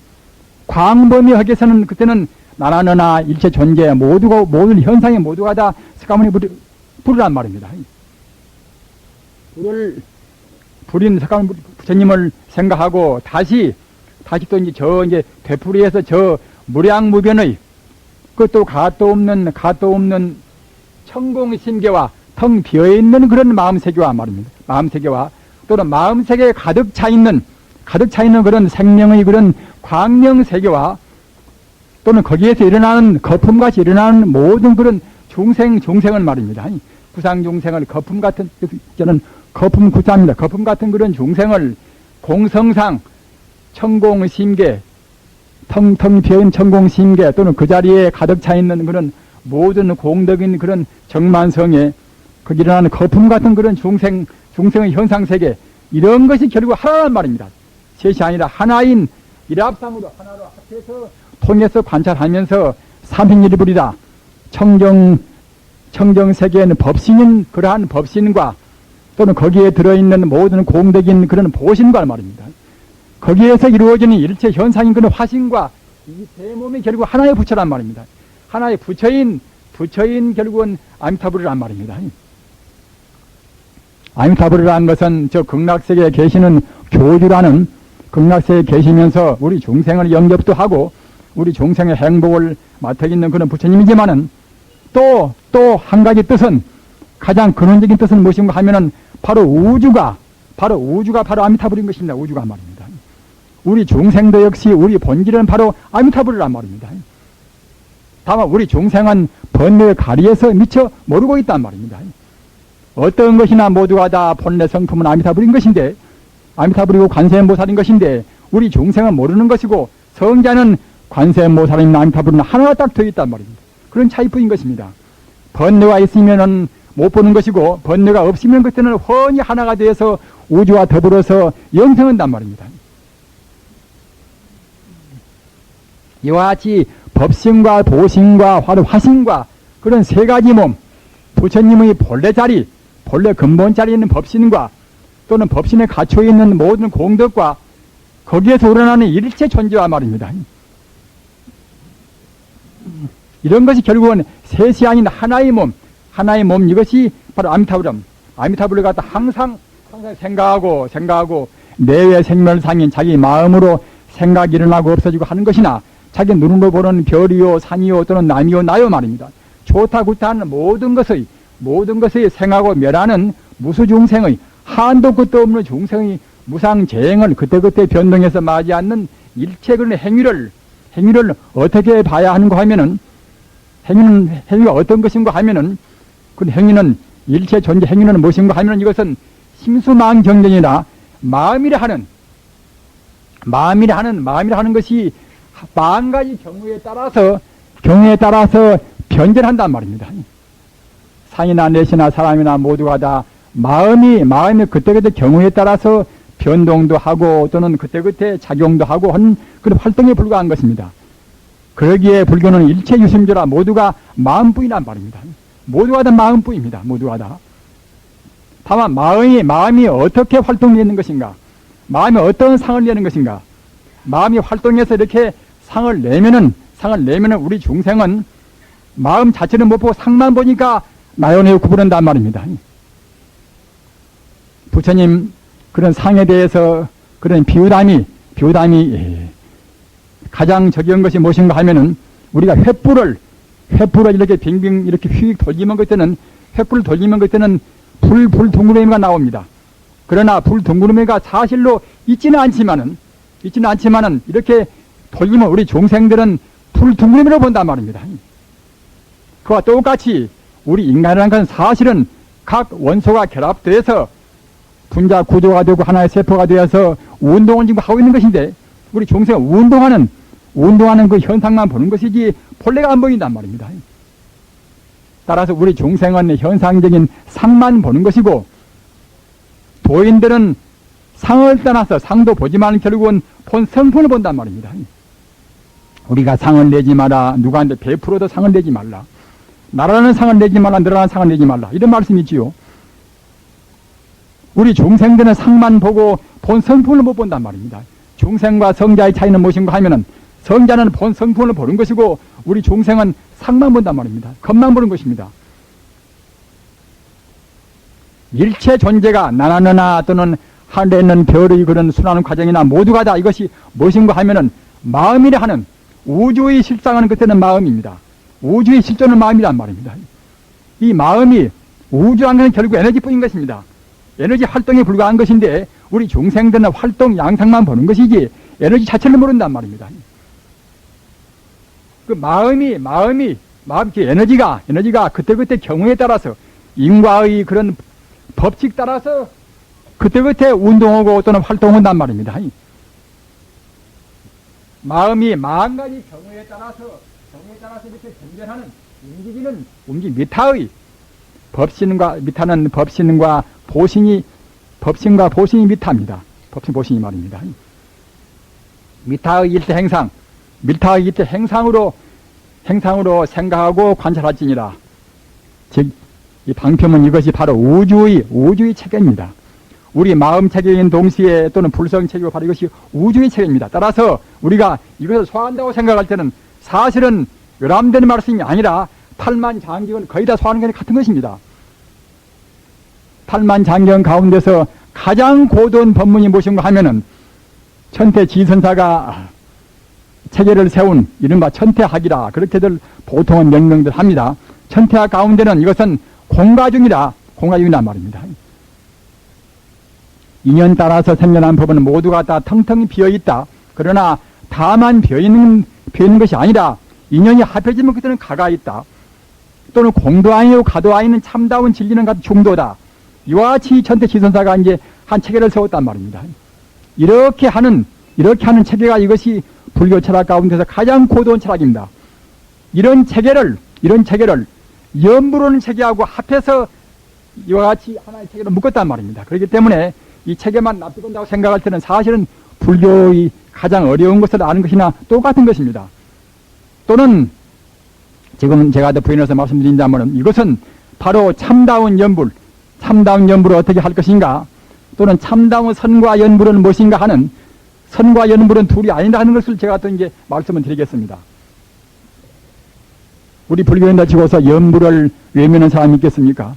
광범위하게서는 그때는 나나 너나 일체 존재 모든 현상이 모두가 다 석가모니 부르란 말입니다. 불인 석가모니 부처님을 생각하고 다시 또 이제 되풀이해서 저 무량무변의 그것도 가도 없는 천공심계와 텅 비어있는 그런 마음세계와 말입니다. 마음세계와 또는 마음세계에 가득 차 있는 그런 생명의 그런 광명세계와, 또는 거기에서 일어나는 거품같이 일어나는 모든 그런 중생을 말입니다. 구상중생을 거품 같은, 저는 거품 구자입니다. 거품 같은 그런 중생을 공성상 천공심계, 텅텅 비어있는 천공심계, 또는 그 자리에 가득 차 있는 그런 모든 공덕인 그런 정만성에 거기 일어나는 거품 같은 그런 중생의 현상세계, 이런 것이 결국 하나란 말입니다. 셋이 아니라 하나인 일합상으로 하나로 합해서 통해서 관찰하면서 삼행일불이다. 청정세계에는 법신인 그러한 법신과, 또는 거기에 들어있는 모든 공덕인 그런 보신과 말입니다. 거기에서 이루어지는 일체 현상인 그런 화신과 이 대몸이 결국 하나의 부처란 말입니다. 하나의 부처인 결국은 아미타불이란 말입니다. 아미타불이라는 것은 저 극락세계에 계시는 교주라는, 극락세계에 계시면서 우리 중생을 영접도 하고 우리 중생의 행복을 맡아 있는 그런 부처님이지만은 또 한 가지 뜻은, 가장 근원적인 뜻은 무엇인가 하면은 바로 우주가 바로 아미타불인 것입니다. 우주가 말입니다. 우리 중생도 역시 우리 본질은 바로 아미타불이란 말입니다. 다만 우리 중생은 번뇌의 가리에서 미처 모르고 있단 말입니다. 어떤 것이나 모두가 다 본래 성품은 아미타불인 것인데, 아미타불이고 관세음보살인 것인데 우리 중생은 모르는 것이고, 성자는 관세음보살이나 아미타불은 하나가 딱 되어 있단 말입니다. 그런 차이뿐인 것입니다. 번뇌가 있으면은 못 보는 것이고, 번뇌가 없으면 그때는 훤히 하나가 되어서 우주와 더불어서 영생한단 말입니다. 이와 같이 법신과 도신과 화신과 그런 세 가지 몸, 부처님의 본래 자리, 본래 근본 자리에 있는 법신과 또는 법신에 갇혀 있는 모든 공덕과 거기에서 우러나는 일체 존재와 말입니다. 이런 것이 결국은 셋이 아닌 하나의 몸, 이것이 바로 아미타불임. 아미타불을 갖다 항상 생각하고 내외 생멸상인 자기 마음으로 생각이 일어나고 없어지고 하는 것이나, 자기 눈으로 보는 별이요 산이요 또는 남이요 나요 말입니다. 좋다 굿다 하는 모든 것의 생하고 멸하는 무수중생의, 한도 끝도 없는 중생의 무상재행을 그때그때 변동해서 마지 않는 일체 그런 행위를 어떻게 봐야 하는가 하면은, 행위가 어떤 것인가 하면은, 그 행위는, 일체 존재 행위는 무엇인가 하면은, 이것은 심수망정전이라 마음이라 하는 것이 만 가지 경우에 따라서 변전한단 말입니다. 상이나 넷이나 사람이나 모두가 다 마음이 그때그때 경우에 따라서 변동도 하고 또는 그때그때 작용도 하고 하는 그런 활동에 불과한 것입니다. 그러기에 불교는 일체 유심조라 모두가 마음뿐이란 말입니다. 모두가 다 마음뿐입니다. 모두가 다. 다만 마음이 어떻게 활동되는 것인가, 마음이 어떤 상을 내는 것인가, 마음이 활동해서 이렇게 상을 내면은 우리 중생은 마음 자체는 못 보고 상만 보니까 나연에 구부른단 말입니다. 부처님 그런 상에 대해서 그런 비유담이 가장 적용한 것이 무엇인가 하면은, 우리가 횃불을 이렇게 빙빙 이렇게 휙 돌리면 그때는, 횃불을 돌리면 그때는 불 둥그러미가 나옵니다. 그러나 불 둥그러미가 사실로 있지는 않지만은 이렇게 돌리면 우리 중생들은 불 둥그러미로 본단 말입니다. 그와 똑같이 우리 인간이라는 것은 사실은 각 원소가 결합돼서 분자 구조가 되고 하나의 세포가 되어서 운동을 지금 하고 있는 것인데, 우리 중생은 운동하는 그 현상만 보는 것이지 본래가 안 보인단 말입니다. 따라서 우리 중생은 현상적인 상만 보는 것이고, 도인들은 상을 떠나서, 상도 보지만 결국은 본 성품을 본단 말입니다. 우리가 상을 내지 마라, 누구한테 베풀어도 상을 내지 말라, 나라는 상을 내지 말라, 너라는 상을 내지 말라, 이런 말씀이 있지요. 우리 중생들은 상만 보고 본 성품을 못 본단 말입니다. 중생과 성자의 차이는 무엇인가 하면은, 성자는 본 성품을 보는 것이고 우리 중생은 상만 본단 말입니다. 겉만 보는 것입니다. 일체 존재가 나나너나 또는 하늘에 있는 별의 그런 순환 과정이나 모두가 다 이것이 무엇인가 하면은 마음이라 하는, 우주의 실상은 그때는 마음입니다. 우주의 실존은 마음이란 말입니다. 이 마음이, 우주라는 것은 결국 에너지뿐인 것입니다. 에너지 활동에 불과한 것인데 우리 중생들은 활동 양상만 보는 것이지 에너지 자체를 모른단 말입니다. 그 마음이 에너지가 그때그때 경우에 따라서, 인과의 그런 법칙 따라서 그때그때 운동하고 또는 활동한단 말입니다. 마음이 만 가지 경우에 따라서 이렇게 변전하는, 움직이는 미타의 법신과 보신이 미타입니다. 법신 보신이 말입니다. 미타의 일체 행상으로 생각하고 관찰할지니라. 즉, 이 방편은 이것이 바로 우주의 체계입니다. 우리 마음 체계인 동시에 또는 불성 체계가 바로 이것이 우주의 체계입니다. 따라서 우리가 이것을 소화한다고 생각할 때는 사실은 열람되는 말씀이 아니라 8만 장직을 거의 다 소화하는 게 같은 것입니다. 8만 장경 가운데서 가장 고도한 법문이 무엇인가 하면은 천태지선사가 체계를 세운 이른바 천태학이라 그렇게들 보통은 명명들 합니다. 천태학 가운데는 이것은 공가중이란 말입니다. 인연 따라서 생겨난 법은 모두가 다 텅텅 비어있다. 그러나 다만 비어있는 것이 아니라 인연이 합해지면 그때는 가가 있다. 또는 공도 아니고 가도 아니는 참다운 진리는 같은 중도다. 이와 같이 천태지선사가 이제 한 체계를 세웠단 말입니다. 이렇게 하는 체계가 이것이 불교 철학 가운데서 가장 고도한 철학입니다. 이런 체계를 연부로는 체계하고 합해서 이와 같이 하나의 체계를 묶었단 말입니다. 그렇기 때문에 이 체계만 납득한다고 생각할 때는 사실은 불교의 가장 어려운 것을 아는 것이나 똑같은 것입니다. 또는 지금 제가 더 부연해서 말씀드린다면 이것은 바로 참다운 연불을 어떻게 할 것인가, 또는 참다운 선과 연불은 무엇인가 하는, 선과 연불은 둘이 아니다 하는 것을 제가 또 이제 말씀을 드리겠습니다. 우리 불교인들 치고서 연불을 외면하는 사람이 있겠습니까?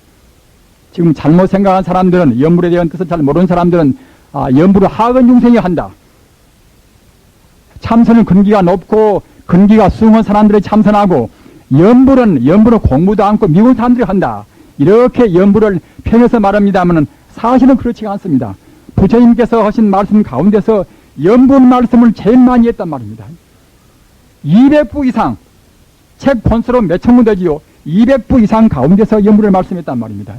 지금 잘못 생각한 사람들은, 연불에 대한 뜻을 잘 모르는 사람들은 연불을 하근 중생이 한다. 참선은 근기가 높고 근기가 수응한 사람들이 참선하고 연불은 공부도 않고 미운 사람들이 한다. 이렇게 연불을 편해서 말합니다만 사실은 그렇지가 않습니다. 부처님께서 하신 말씀 가운데서 연불 말씀을 제일 많이 했단 말입니다. 200부 이상, 책 본수로 몇천 부 되지요. 200부 이상 가운데서 연불을 말씀했단 말입니다.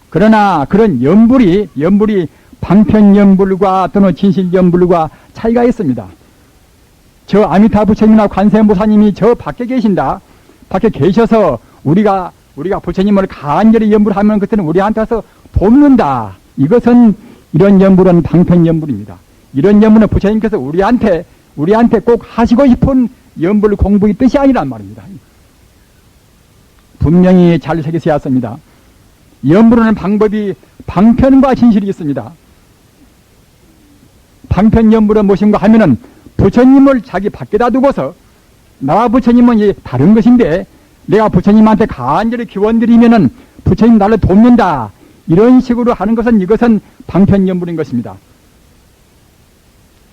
그러나 그런 연불이 방편연불과 또는 진실연불과 차이가 있습니다. 저 아미타 부처님이나 관세음보사님이 저 밖에 계신다. 밖에 계셔서 우리가 부처님을 간절히 연불하면 그때는 우리한테 와서 돕는다. 이것은 이런 연불은 방편연불입니다. 이런 연불은 부처님께서 우리한테 꼭 하시고 싶은 연불 공부의 뜻이 아니란 말입니다. 분명히 잘 새기셔야 합니다. 연불하는 방법이 방편과 진실이 있습니다. 방편연불은 무엇인가 하면은 부처님을 자기 밖에다 두고서 나와 부처님은 이제 다른 것인데 내가 부처님한테 간절히 기원드리면은 부처님 나를 돕는다. 이런 식으로 하는 것은 이것은 방편연불인 것입니다.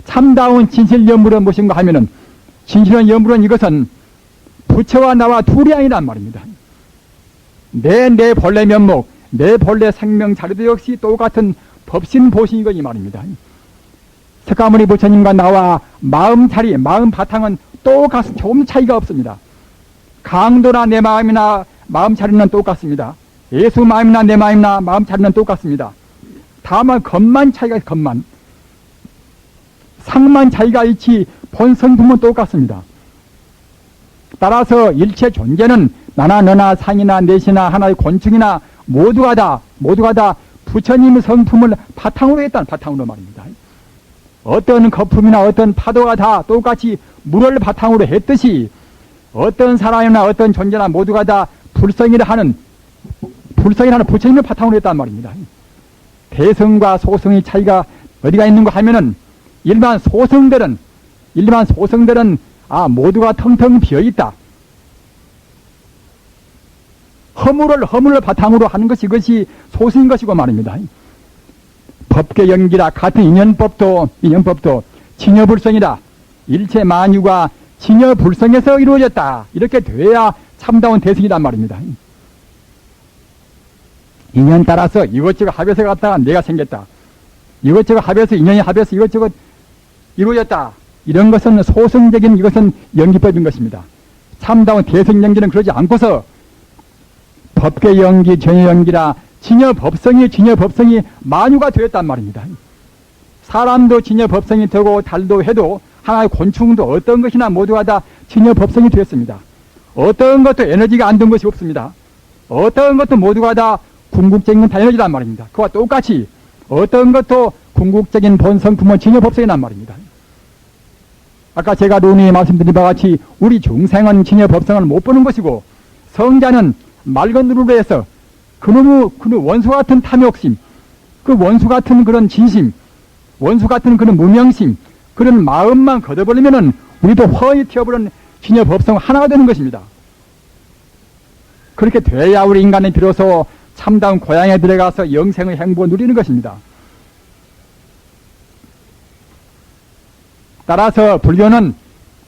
참다운 진실연불은 무엇인가 하면은 진실한 연불은 이것은 부처와 나와 둘이 아니란 말입니다. 내 본래 면목, 내 본래 생명 자리도 역시 똑같은 법신보신이거 이 말입니다. 석가모니 부처님과 나와 마음 바탕은 똑같은 조금 차이가 없습니다. 강도나 내 마음이나 마음 자리는 똑같습니다. 예수 마음이나 내 마음이나 마음 자리는 똑같습니다. 다만 것만 차이가 있어요. 것만. 상만 차이가 있지 본성품은 똑같습니다. 따라서 일체 존재는 나나 너나 상이나 넷이나 하나의 곤충이나 모두가 다 부처님의 성품을 바탕으로 했다는 바탕으로 말입니다. 어떤 거품이나 어떤 파도가 다 똑같이 물을 바탕으로 했듯이 어떤 사람이나 어떤 존재나 모두가 다 불성이라 하는 부처님을 바탕으로 했단 말입니다. 대성과 소성의 차이가 어디가 있는가 하면은 일반 소성들은 모두가 텅텅 비어있다. 허물을 바탕으로 하는 것이 이것이 소승인 것이고 말입니다. 법계 연기라 같은 인연법도 진여불성이다. 일체 만유가 진여불성에서 이루어졌다. 이렇게 돼야 참다운 대승이란 말입니다. 인연 따라서 이것저것 합해서 갔다가 내가 생겼다. 이것저것 합해서 인연이 합해서 이것저것 이루어졌다. 이런 것은 소승적인 이것은 연기법인 것입니다. 참다운 대승 연기는 그러지 않고서 법계 연기, 전여 연기라 진여법성이 만유가 되었단 말입니다. 사람도 진여법성이 되고 달도 해도 하나의 곤충도 어떤 것이나 모두가 다 진여법성이 되었습니다. 어떤 것도 에너지가 안 든 것이 없습니다. 어떤 것도 모두가 다 궁극적인 다 에너지란 말입니다. 그와 똑같이 어떤 것도 궁극적인 본성품은 진여법성이란 말입니다. 아까 제가 논의에 말씀드린 바와 같이 우리 중생은 진여법성을 못 보는 것이고 성자는 맑은 눈으로 해서 그놈의 원수 같은 탐욕심, 그 원수 같은 그런 진심, 원수 같은 그런 무명심, 그런 마음만 걷어버리면은 우리도 훤히 튀어버린 진여법성 하나가 되는 것입니다. 그렇게 돼야 우리 인간은 비로소 참다운 고향에 들어가서 영생의 행복을 누리는 것입니다. 따라서 불교는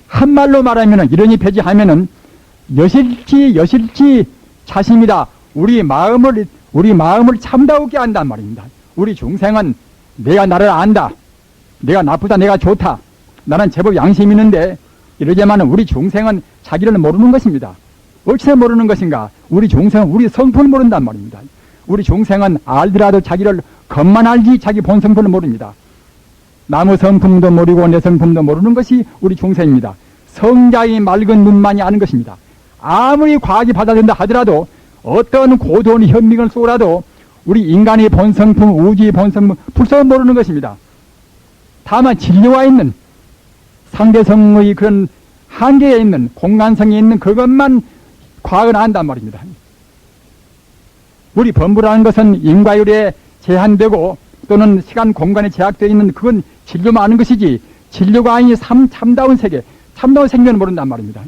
한말로 말하면 이런이 배제하면은 여실치 자신이다. 우리 마음을 참다우게 한단 말입니다. 우리 중생은 내가 나를 안다. 내가 나쁘다. 내가 좋다. 나는 제법 양심이 있는데 이러지만은 우리 중생은 자기를 모르는 것입니다. 어찌나 모르는 것인가? 우리 중생은 우리 성품을 모른단 말입니다. 우리 중생은 알더라도 자기를 겉만 알지 자기 본성품을 모릅니다. 나무 성품도 모르고 내 성품도 모르는 것이 우리 중생입니다. 성자의 맑은 눈만이 아는 것입니다. 아무리 과학이 받아들인다 하더라도 어떤 고도한 현미경을 쏘라도 우리 인간의 본성품, 우주의 본성품 불써 모르는 것입니다. 다만 진료가 있는 상대성의 그런 한계에 있는 공간성에 있는 그것만 과학은 안단 말입니다. 우리 범부라는 것은 인과율에 제한되고 또는 시간 공간에 제약되어 있는 그건 진료만 아는 것이지 진료가 아닌 참다운 세계, 참다운 생명을 모른단 말입니다.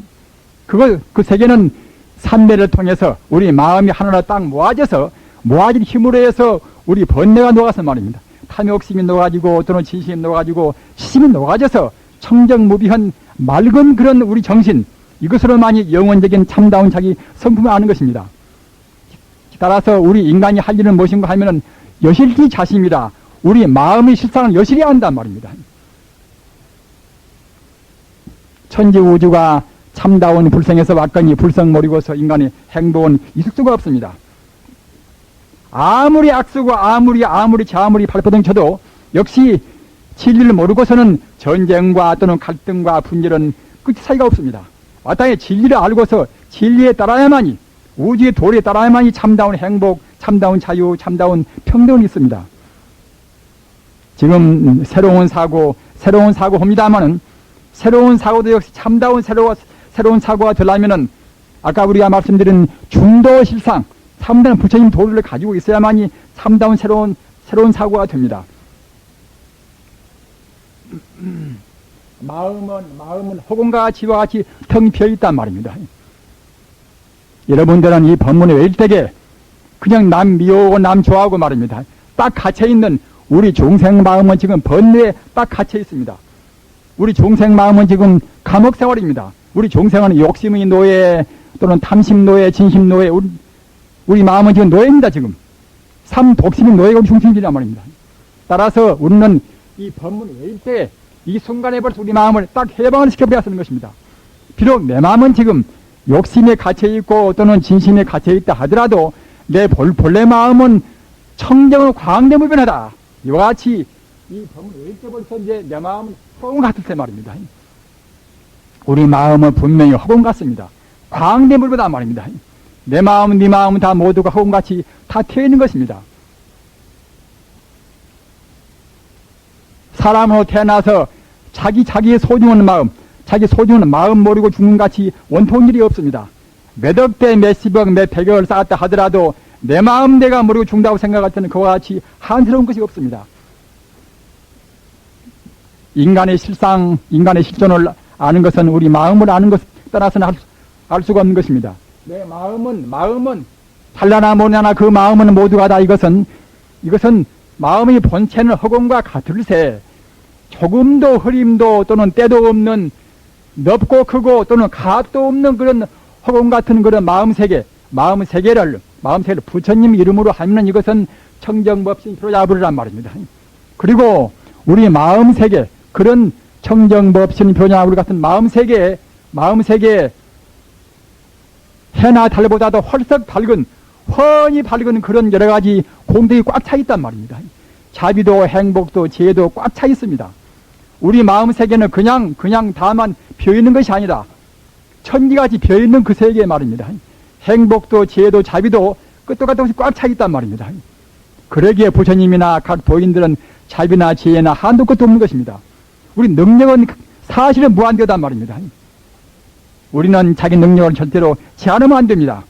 그 세계는 삼매를 통해서 우리 마음이 하나로 딱 모아진 힘으로 해서 우리 번뇌가 녹아서 말입니다. 탐욕심이 녹아지고 또는 진심이 녹아지고 시심이 녹아져서 청정무비한 맑은 그런 우리 정신, 이것으로만이 영원적인 참다운 자기 성품을 아는 것입니다. 따라서 우리 인간이 할 일은 무엇인가 하면은 여실히 자신이다. 우리 마음의 실상을 여실히 한단 말입니다. 천지우주가 참다운 불성에서 왔거니 불성 모르고서 인간의 행복은 있을 수가 없습니다. 아무리 악쓰고 아무리 발버둥 쳐도 역시 진리를 모르고서는 전쟁과 또는 갈등과 분열은 끝이 사이가 없습니다. 마땅히 진리를 알고서 진리에 따라야만이 우주의 도리에 따라야만이 참다운 행복, 참다운 자유, 참다운 평등이 있습니다. 지금 새로운 사고 합니다마는 새로운 사고도 역시 참다운 새로운 사고가 되려면은 아까 우리가 말씀드린 중도실상 참다운 부처님 도리를 가지고 있어야만이 참다운 새로운 사고가 됩니다. 마음은 허공과 지와 같이 텅 비어 있단 말입니다. 여러분들은 이 법문의 외일되게 그냥 남 미워하고 남 좋아하고 말입니다. 딱 갇혀있는 우리 중생 마음은 지금 번뇌에 딱 갇혀 있습니다. 우리 중생 마음은 지금 감옥 생활입니다. 우리 중생은 욕심의 노예 또는 탐심 노예, 진심 노예, 우리 마음은 지금 노예입니다. 지금 삼독심의 노예가 우리 중생이란 말입니다. 따라서 우리는 이 법문 외일 때 이 순간에 벌써 우리 마음을 딱 해방을 시켜버려야 하는 것입니다. 비록 내 마음은 지금 욕심에 갇혀있고 또는 진심에 갇혀있다 하더라도 내 본래 마음은 청정의 광대무변하다. 이와 같이 이 법문 외일 때 벌써 이제 내 마음은 허공 같을 때 말입니다. 우리 마음은 분명히 허공 같습니다. 광대물보다 말입니다. 내 마음은 네 마음은 다 모두가 허공같이 다 트여있는 것입니다. 사람으로 태어나서 자기의 소중한 마음 모르고 죽는 같이 원통한 일이 없습니다. 몇 억대 몇십억 몇 백억을 쌓았다 하더라도 내 마음 내가 모르고 죽는다고 생각할 때는 그와 같이 한스러운 것이 없습니다. 인간의 실존을 아는 것은 우리 마음을 아는 것 떠나서는 알 수가 없는 것입니다. 내 마음은 잘나나 못나나 그 마음은 모두가 다 이것은 마음의 본체는 허공과 같을세 조금도 흐림도 또는 때도 없는 넓고 크고 또는 가압도 없는 그런 허공 같은 그런 마음세계를 부처님 이름으로 하면 이것은 청정법신 표자부르란 말입니다. 그리고 우리 마음세계 그런 청정법신 표자부르 같은 마음세계에 해나 달보다도 헐썩 밝은 훤히 밝은 그런 여러가지 공덕이 꽉 차 있단 말입니다. 자비도 행복도 지혜도 꽉 차 있습니다. 우리 마음 세계는 그냥 다만 비어있는 것이 아니라 천지같이 비어있는 그 세계 말입니다. 행복도 지혜도 자비도 끝도 같은 것이 꽉 차 있단 말입니다. 그러기에 부처님이나 각 도인들은 자비나 지혜나 한도 끝도 없는 것입니다. 우리 능력은 사실은 무한대단 말입니다. 우리는 자기 능력을 절대로 제한하면 안 됩니다.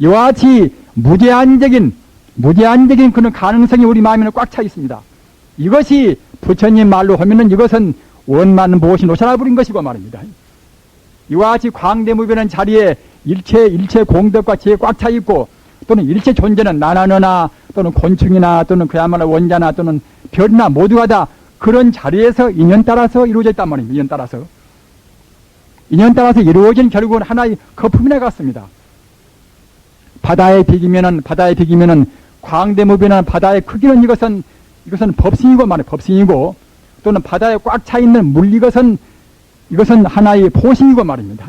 이와 같이 무제한적인 그런 가능성이 우리 마음에는 꽉 차 있습니다. 이것이 부처님 말로 하면은 이것은 원만 무엇이 노샤나 부린 것이고 말입니다. 이와 같이 광대무변한 자리에 일체 공덕과 지혜 꽉 차 있고, 또는 일체 존재는 나나 너나 또는 곤충이나 또는 그야말로 원자나 또는 별이나 모두가 다 그런 자리에서 인연 따라서 이루어져 있단 말입니다. 인연 따라서 이루어진 결국은 하나의 거품이나 같습니다. 바다에 비기면은 광대무비나 바다의 크기는 이것은 법승이고 말이에요. 법승이고, 또는 바다에 꽉 차 있는 물 이것은 하나의 포승이고 말입니다.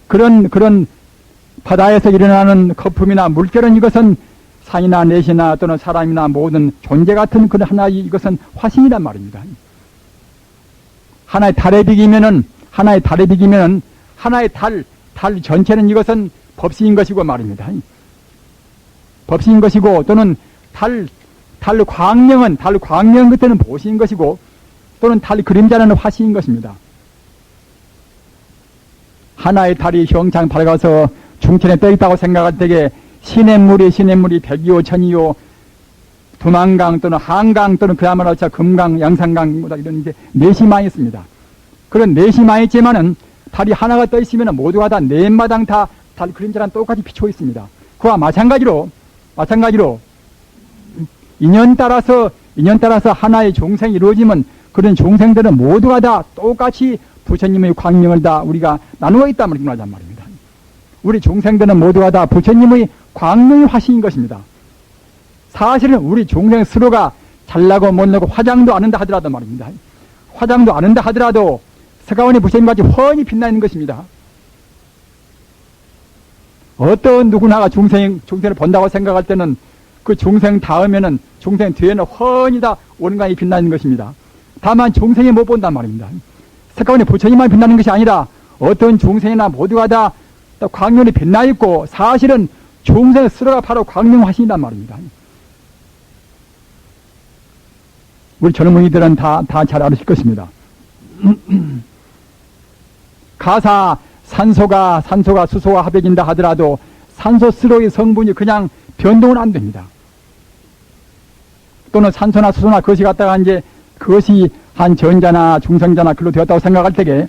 그런 바다에서 일어나는 거품이나 물결은 이것은 산이나 넷이나 또는 사람이나 모든 존재 같은 그런 하나의 이것은 화신이란 말입니다. 하나의 달에 비기면은 하나의 달 전체는 이것은 법신인 것이고 말입니다. 법신인 것이고, 또는 달 광명은 그때는 보신인 것이고, 또는 달 그림자는 화신인 것입니다. 하나의 달이 형창 밝아서 중천에 떠 있다고 생각할 때에 시냇물이 백이요 천이요 두만강 또는 한강 또는 그야말로 금강 양산강 이런 이제 넷이 많이 있습니다. 그런 넷이 많이 있지만은 달이 하나가 떠 있으면 모두가 다 넷마당 다 달 그림자랑 똑같이 비추고 있습니다. 그와 마찬가지로 인연 따라서 하나의 중생이 이루어지면 그런 중생들은 모두가 다 똑같이 부처님의 광명을 다 우리가 나누어 있단 말입니다. 우리 중생들은 모두가 다 부처님의 광명의 화신인 것입니다. 사실은 우리 중생 스스로가 잘나고 못나고 화장도 안 한다 하더라도 말입니다. 화장도 안 한다 하더라도 서가모니 부처님같이 훤히 빛나 있는 것입니다. 어떤 누구나가 중생을 본다고 생각할 때는 그 중생 다음에는 중생 뒤에는 훤히 다 원광이 빛나 있는 것입니다. 다만 중생이 못 본단 말입니다. 서가모니 부처님만 빛나는 것이 아니라 어떤 중생이나 모두가 다 광명이 빛나 있고, 사실은 중생 스스로가 바로 광명 화신이란 말입니다. 우리 젊은이들은 다 잘 알으실 것입니다. 가사 산소가 수소와 합해진다 하더라도 산소 스스로의 성분이 그냥 변동은 안 됩니다. 또는 산소나 수소나 그것이 갖다가 이제 그것이 한 전자나 중성자나 글로 되었다고 생각할 때에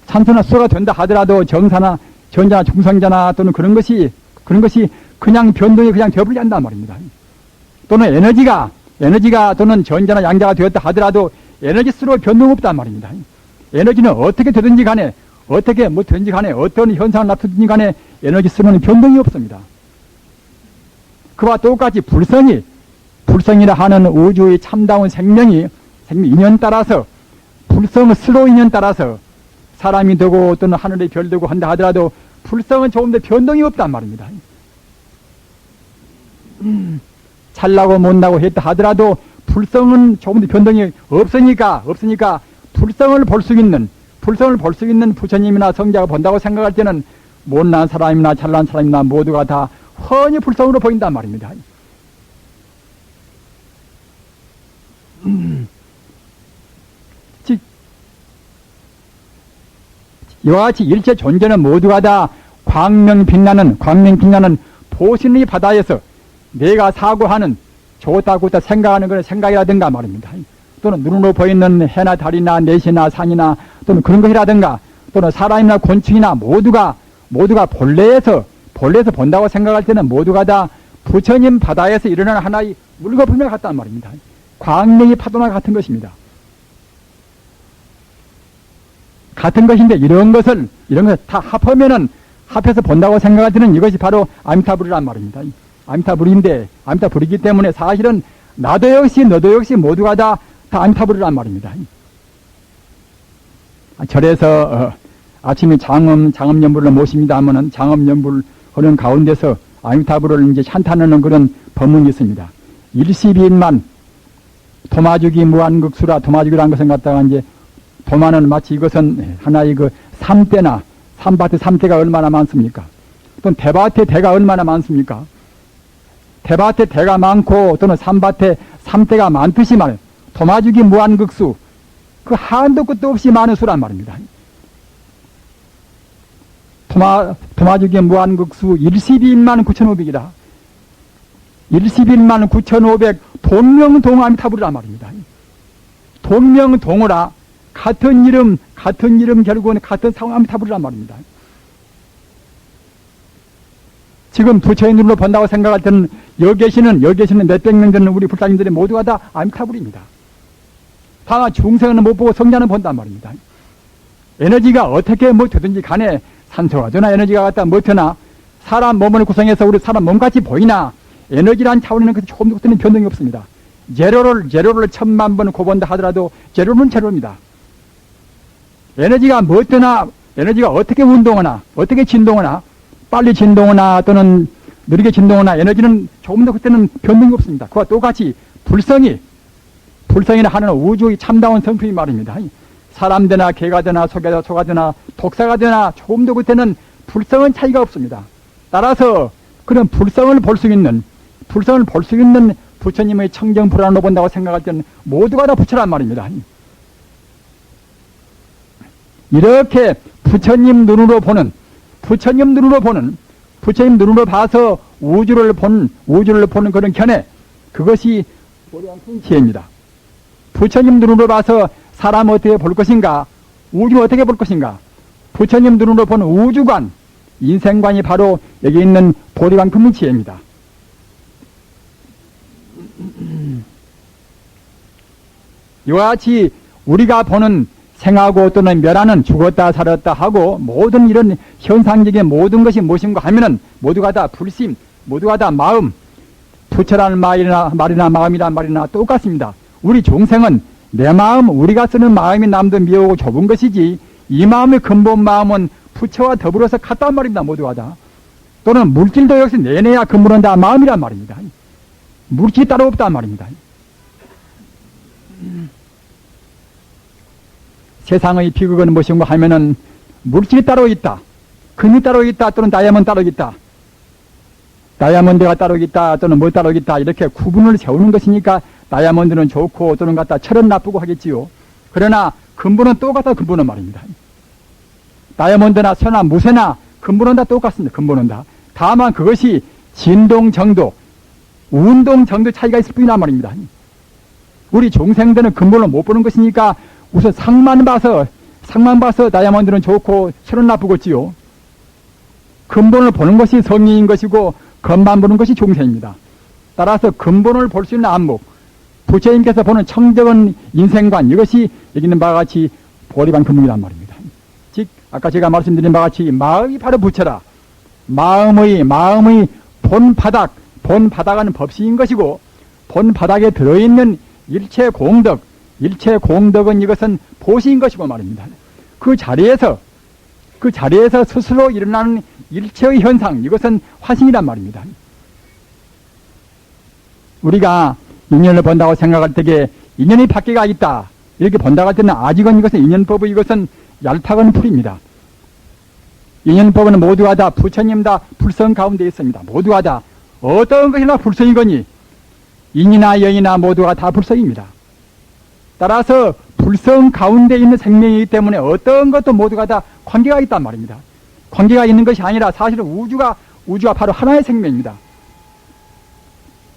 산소나 수소가 된다 하더라도 정사나 전자나 중성자나 또는 그런 것이 그냥 변동이 그냥 되어버리지 않는단 말입니다. 또는 에너지가 또는 전자나 양자가 되었다 하더라도 에너지 스스로 변동 없단 말입니다. 에너지는 어떻게 되든지 간에 어떤 현상을 나타든지 간에 에너지 스스로는 변동이 없습니다. 그와 똑같이 불성이라 하는 우주의 참다운 생명이 인연 따라서 불성의 스스로 인연 따라서 사람이 되고 또는 하늘의 별 되고 한다 하더라도 불성은 조금 더 변동이 없단 말입니다. 잘나고 못나고 했다 하더라도 불성은 조금 더 변동이 없으니까 불성을 볼 수 있는 부처님이나 성자가 본다고 생각할 때는 못난 사람이나 잘난 사람이나 모두가 다 훤히 불성으로 보인단 말입니다. 이와 같이 일체 존재는 모두가 다 광명 빛나는 보신의 바다에서 내가 사고하는 좋다 생각하는 그런 생각이라든가 말입니다. 또는 눈으로 보이는 해나 달이나 넷이나 산이나 또는 그런 것이라든가 또는 사람이나 곤충이나 모두가 본래에서 본다고 생각할 때는 모두가 다 부처님 바다에서 일어나는 하나의 물거품에 같단 말입니다. 광명의 파도나 같은 것입니다. 같은 것인데 이런 것을 다 합해서 본다고 생각할 때는 이것이 바로 아미타불이란 말입니다. 아미타불이기 때문에 사실은 나도 역시 너도 역시 모두가 다 아미타불이란 말입니다. 절에서 아침에 장엄연불을 모십니다 하면은 장엄연불 하는 가운데서 아미타불을 이제 찬탄하는 그런 법문이 있습니다. 일시비인만 도마주기 무한극수라. 도마주기라는 것은 갖다가 이제 도마는 마치 이것은 하나의 그 삼대나 삼밭에 삼대가 얼마나 많습니까? 또는 대밭에 대가 얼마나 많습니까? 대밭에 대가 많고 또는 삼밭에 삼대가 많듯이 말 도마주기 무한극수, 그 한도 끝도 없이 많은 수란 말입니다. 도마주기 무한극수 112만 9,500이다. 111만 9,500 동명동아미타불이란 말입니다. 동명동어라. 같은 이름 결국은 같은 상황이 타버리란 말입니다. 지금 부처의 눈으로 본다고 생각할 때는 여기 계시는 몇백 명 되는 우리 불사님들이 모두가 다 아미타불입니다. 다만 중생은 못 보고 성자는 본단 말입니다. 에너지가 어떻게 뭐 되든지 간에 산소가 되나 에너지가 갖다 뭐 되나 사람 몸을 구성해서 우리 사람 몸같이 보이나 에너지란 차원에는 그 조금도 그때는 변동이 없습니다. 제로를 1000만 번 곱본다 하더라도 제로는 제로입니다. 에너지가 뭐 되나 에너지가 어떻게 운동하나 어떻게 진동하나 빨리 진동하나 또는 느리게 진동하나 에너지는 조금도 그때는 변동이 없습니다. 그와 똑같이 불성이나 하는 우주의 참다운 성품이 말입니다. 사람 되나 개가 되나 소가 되나 독사가 되나 조금도 그때는 불성은 차이가 없습니다. 따라서 그런 불성을 볼 수 있는 부처님의 청정불안으로 본다고 생각할 때는 모두가 다 부처란 말입니다. 이렇게 부처님 눈으로 봐서 우주를 보는 그런 견해, 그것이 고려한 지혜입니다. 부처님 눈으로 봐서 사람 어떻게 볼 것인가, 우주 어떻게 볼 것인가, 부처님 눈으로 보는 우주관, 인생관이 바로 여기 있는 보리광품의 지혜입니다. 이와 같이 우리가 보는 생하고 또는 멸하는 죽었다 살았다 하고 모든 이런 현상적인 모든 것이 무엇인가 하면은 모두가 다 불심, 모두가 다 마음, 부처라는 말이나 마음이라는 말이나 똑같습니다. 우리 종생은 내 마음, 우리가 쓰는 마음이 남도 미워하고 좁은 것이지 이 마음의 근본 마음은 부처와 더불어서 같단 말입니다. 모두가 다. 또는 물질도 역시 내내야 근본은 다 마음이란 말입니다. 물질이 따로 없단 말입니다. 세상의 비극은 무엇인가 하면은 물질이 따로 있다, 금이 따로 있다, 또는 다이아몬드 따로 있다, 다이아몬드가 따로 있다, 또는 뭐 따로 있다, 이렇게 구분을 세우는 것이니까 다이아몬드는 좋고 또는 갖다 철은 나쁘고 하겠지요. 그러나 근본은 똑같다. 근본은 말입니다. 다이아몬드나 쇠나 무쇠나 근본은 다 똑같습니다. 근본은 다. 다만 그것이 진동 정도, 운동 정도 차이가 있을 뿐이란 말입니다. 우리 종생들은 근본을 못 보는 것이니까 우선 상만 봐서 다이아몬드는 좋고 철은 나쁘겠지요. 근본을 보는 것이 성리인 것이고 겉만 보는 것이 종생입니다. 따라서 근본을 볼 수 있는 안목, 부처님께서 보는 청정한 인생관, 이것이 여기 있는 바와 같이 보리방금이란 말입니다. 즉 아까 제가 말씀드린 바와 같이 마음이 바로 부처라. 마음의 본바닥은 법시인 것이고 본바닥에 들어있는 일체 공덕은 이것은 보시인 것이고 말입니다. 그 자리에서 스스로 일어나는 일체의 현상, 이것은 화신이란 말입니다. 우리가 인연을 본다고 생각할 때에 인연이 밖에가 있다, 이렇게 본다고 할 때는 아직은 이것은 인연법의 이것은 얄팍한 풀입니다. 인연법은 모두가 다 부처님 다 불성 가운데 있습니다. 모두가 다 어떤 것이나 불성이거니 인이나 영이나 모두가 다 불성입니다. 따라서 불성 가운데 있는 생명이기 때문에 어떤 것도 모두가 다 관계가 있단 말입니다. 관계가 있는 것이 아니라 사실은 우주가 바로 하나의 생명입니다.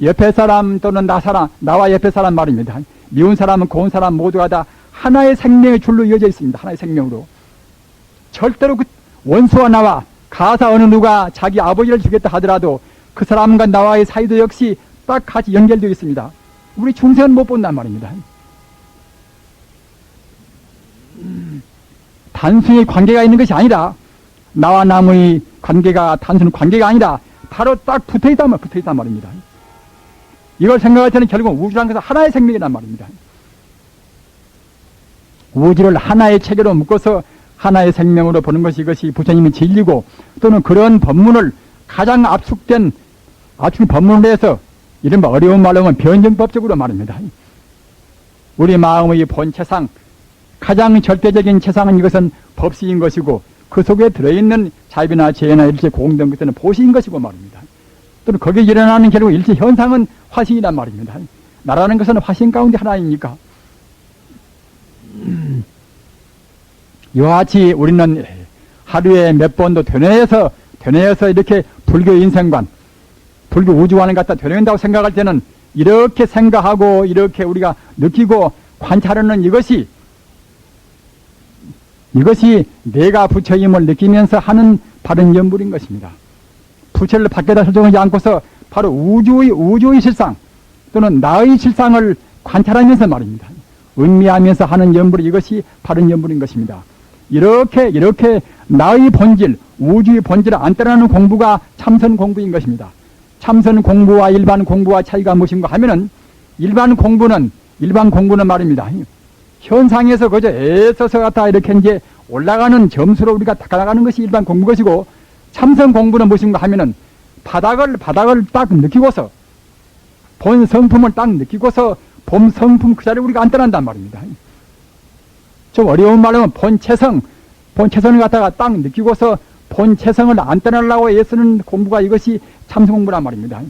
옆에 사람 또는 나와 옆에 사람 말입니다. 미운 사람은 고운 사람 모두가 다 하나의 생명의 줄로 이어져 있습니다. 하나의 생명으로. 절대로 그 원수와 나와 가사 어느 누가 자기 아버지를 죽였다 하더라도 그 사람과 나와의 사이도 역시 딱 같이 연결되어 있습니다. 우리 중생은 못 본단 말입니다. 단순히 관계가 있는 것이 아니라 나와 남의 관계가 단순히 관계가 아니라 바로 딱 붙어있단 말입니다. 이걸 생각할 때는 결국 우주라는 것은 하나의 생명이란 말입니다. 우주를 하나의 체계로 묶어서 하나의 생명으로 보는 것이 이것이 부처님이 진리고 또는 그런 법문을 가장 압축된 법문을 해서 이른바 어려운 말로 하면 변증법적으로 말입니다. 우리 마음의 본체상 가장 절대적인 체상은 이것은 법시인 것이고 그 속에 들어있는 자비나 재나 일체 공동 것은 보시인 것이고 말입니다. 또는 거기에 일어나는 결국 일체 현상은 화신이란 말입니다. 나라는 것은 화신 가운데 하나이니까. 이와 같이 우리는 하루에 몇 번도 되뇌어서 이렇게 불교 인생관, 불교 우주관을 갖다 되뇌는다고 생각할 때는 이렇게 생각하고 이렇게 우리가 느끼고 관찰하는 이것이 이것이 내가 부처임을 느끼면서 하는 바른 연불인 것입니다. 부처를 밖에다 설정하지 않고서 바로 우주의 실상 또는 나의 실상을 관찰하면서 말입니다. 음미하면서 하는 연불, 이것이 바른 연불인 것입니다. 이렇게 나의 본질, 우주의 본질을 안 따라하는 공부가 참선 공부인 것입니다. 참선 공부와 일반 공부와 차이가 무엇인가 하면은 일반 공부는 말입니다. 현상에서 그저 애써서 갖다 이렇게 이제 올라가는 점수로 우리가 닦아나가는 것이 일반 공부 것이고, 참선 공부는 무엇인가 하면은 바닥을 딱 느끼고서 본 성품을 딱 느끼고서 본 성품 그 자리에 우리가 안 떠난단 말입니다. 좀 어려운 말로 하면 본체성을 갖다가 딱 느끼고서 본체성을 안 떠나려고 애쓰는 공부가 이것이 참선 공부란 말입니다.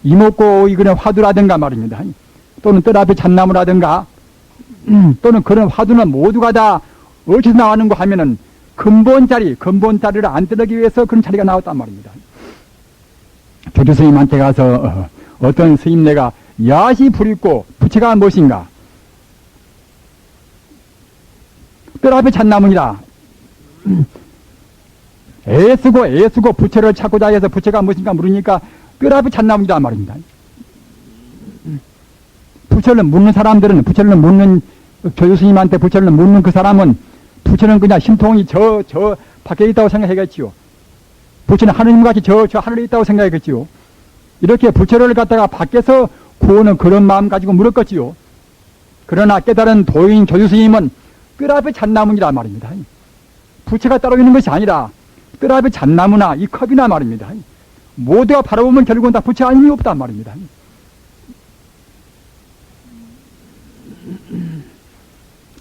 이목고 이그런 화두라든가 말입니다. 또는 뜰 앞에 잣나무라든가 또는 그런 화두는 모두가 다 어디서 나오는 거 하면은 근본자리를 안 떠나기 위해서 그런 자리가 나왔단 말입니다. 조주 스님한테 가서 어떤 스님네가 야시 부리고 부처가 무엇인가? 뜰 앞에 잣나무니라. 애쓰고 부처를 찾고자 해서 부처가 무엇인가 물으니까 뜰 앞에 잣나무니라 말입니다. 부처를 묻는 조주 스님한테 부처를 묻는 그 사람은 부처는 그냥 신통이 저 밖에 있다고 생각하겠지요. 부처는 하느님같이 저 하늘에 있다고 생각하겠지요. 이렇게 부처를 갖다가 밖에서 구하는 그런 마음 가지고 물었겠지요. 그러나 깨달은 도인 조주 스님은 뜰 앞에 잣나무니라 말입니다. 부처가 따로 있는 것이 아니라 뜰 앞에 잣나무나 이 컵이나 말입니다. 모두가 바라보면 결국은 다 부처 아님이 없단 말입니다.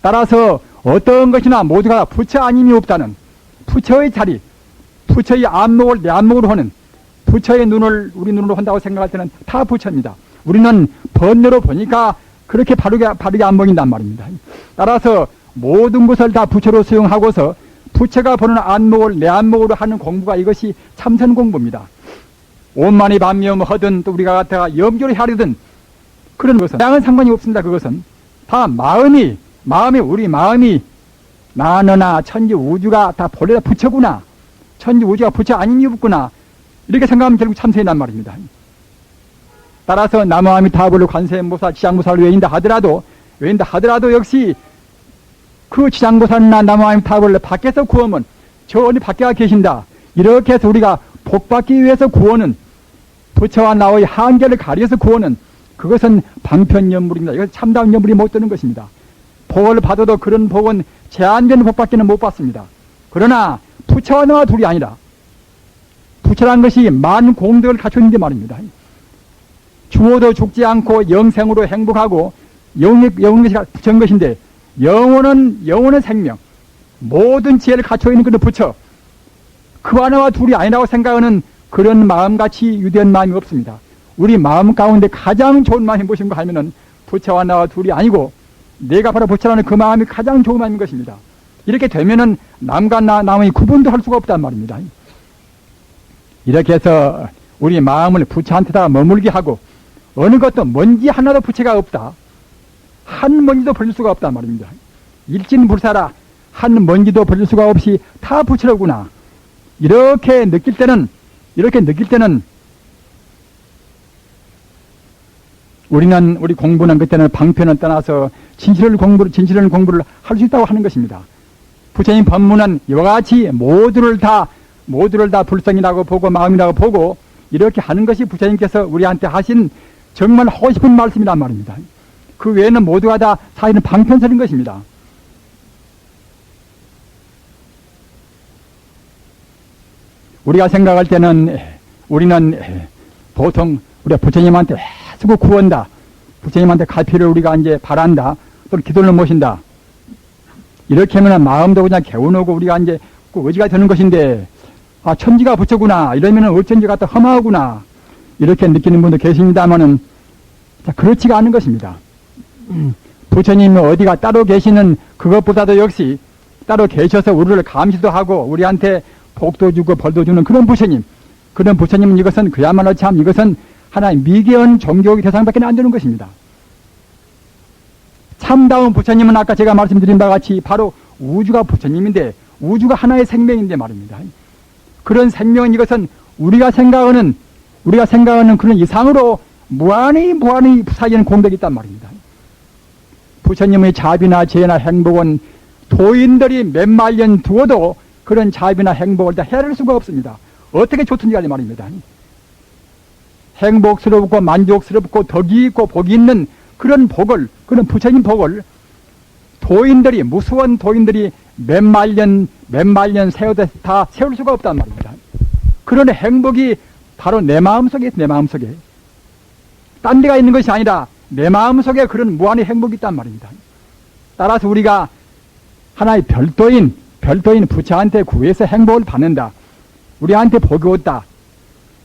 따라서 어떤 것이나 모두가 부처 아님이 없다는 부처의 자리, 부처의 안목을 내 안목으로 하는, 부처의 눈을 우리 눈으로 한다고 생각할 때는 다 부처입니다. 우리는 번뇌로 보니까 그렇게 바르게 안 보인단 말입니다. 따라서 모든 것을 다 부처로 수용하고서 부처가 보는 안목을 내 안목으로 하는 공부가 이것이 참선 공부입니다. 온만이 반미하든 또 우리가 갖다가 염교를 하려든 그런 것은 양은 상관이 없습니다. 그것은 다 우리 마음이 나 너나 천지 우주가 다 본래 부처구나, 천지 우주가 부처 아님이 없구나, 이렇게 생각하면 결국 참선이란 말입니다. 따라서 나무아미타불 관세음보살 지장보살을 외인다 하더라도 역시 그 지장보살이나 나무아미타불을 밖에서 구하면 저 어디 밖에 계신다, 이렇게 해서 우리가 복받기 위해서 구하는, 부처와 나의 한계를 가려서 구하는 그것은 방편연불입니다. 이것은 참다운 연불이 못 되는 것입니다. 복을 받아도 그런 복은 제한된 복밖에는 못 받습니다. 그러나 부처와 나와 둘이 아니라 부처란 것이 만 공덕을 갖춰 있는데 말입니다. 죽어도 죽지 않고 영생으로 행복하고 영의 것이 부처인 것인데, 영혼은 생명, 모든 지혜를 갖춰 있는 그런 부처, 그와 나와 둘이 아니라고 생각하는 그런 마음같이 유대한 마음이 없습니다. 우리 마음 가운데 가장 좋은 마음이 무엇인가 하면은 부처와 나와 둘이 아니고 내가 바로 부처라는 그 마음이 가장 좋은 마음인 것입니다. 이렇게 되면은 남과 남의 구분도 할 수가 없단 말입니다. 이렇게 해서 우리 마음을 부처한테다 머물게 하고, 어느 것도 먼지 하나도 부처가 없다, 한 먼지도 버릴 수가 없단 말입니다. 일진불사라, 한 먼지도 버릴 수가 없이 다 부처로구나, 이렇게 느낄 때는 우리 공부는 그때는 방편을 떠나서 진실한 공부를 할 수 있다고 하는 것입니다. 부처님 법문은 이와 같이 모두를 다 불성이라고 보고 마음이라고 보고 이렇게 하는 것이 부처님께서 우리한테 하신 정말 하고 싶은 말씀이란 말입니다. 그 외에는 모두가 다 사실은 방편설인 것입니다. 우리가 생각할 때는 우리는 보통 우리가 부처님한테 쓰고 구한다, 부처님한테 갈피를 우리가 이제 바란다, 또 기도를 모신다, 이렇게 하면 마음도 그냥 개운하고 우리가 이제 그 의지가 되는 것인데, 아, 천지가 부처구나, 이러면은 어쩐지가 또 험하구나, 이렇게 느끼는 분도 계십니다만은 그렇지가 않은 것입니다. 부처님이 어디가 따로 계시는 그것보다도 역시 따로 계셔서 우리를 감시도 하고 우리한테 복도 주고 벌도 주는 그런 부처님은 이것은 그야말로 참 이것은 하나의 미개한 종교의 대상밖에 안 되는 것입니다. 참다운 부처님은 아까 제가 말씀드린 바와 같이 바로 우주가 부처님인데 우주가 하나의 생명인데 말입니다. 그런 생명은 이것은 우리가 생각하는 그런 이상으로 무한히 부사하는 공덕이 있단 말입니다. 부처님의 자비나 죄나 행복은 도인들이 몇만 년 두어도 그런 자비나 행복을 다 헤아릴 수가 없습니다. 어떻게 좋든지 간에 말입니다. 행복스럽고 만족스럽고 덕이 있고 복이 있는 그런 부처님 복을 도인들이, 무수한 도인들이 몇만 년 세워도 다 세울 수가 없단 말입니다. 그런 행복이 바로 내 마음속에 있어, 내 마음속에. 딴 데가 있는 것이 아니라 내 마음속에 그런 무한의 행복이 있단 말입니다. 따라서 우리가 하나의 별도인 부처한테 구해서 행복을 받는다. 우리한테 복이 왔다.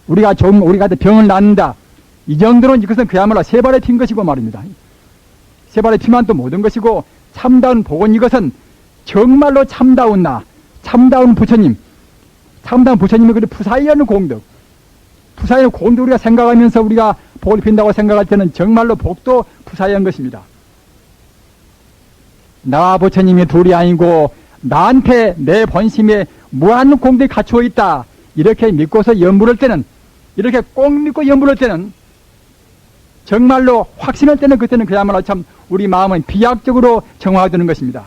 우리가 병을 낳는다. 이 정도는 이것은 그야말로 세 발에 핀 것이고 말입니다. 세 발에 피면 또 모든 것이고 참다운 복은 이것은 정말로 참다운 부처님의 그 부사이하는 공덕. 부사이하는 공덕 우리가 생각하면서 우리가 복을 빈다고 생각할 때는 정말로 복도 부사이한 것입니다. 나와 부처님이 둘이 아니고 나한테 내 본심에 무한 공덕이 갖추어 있다. 이렇게 믿고서 연불할 때는, 이렇게 꼭 믿고 연불할 때는, 정말로 확신할 때는 그때는 그야말로 참 우리 마음은 비약적으로 정화가 되는 것입니다.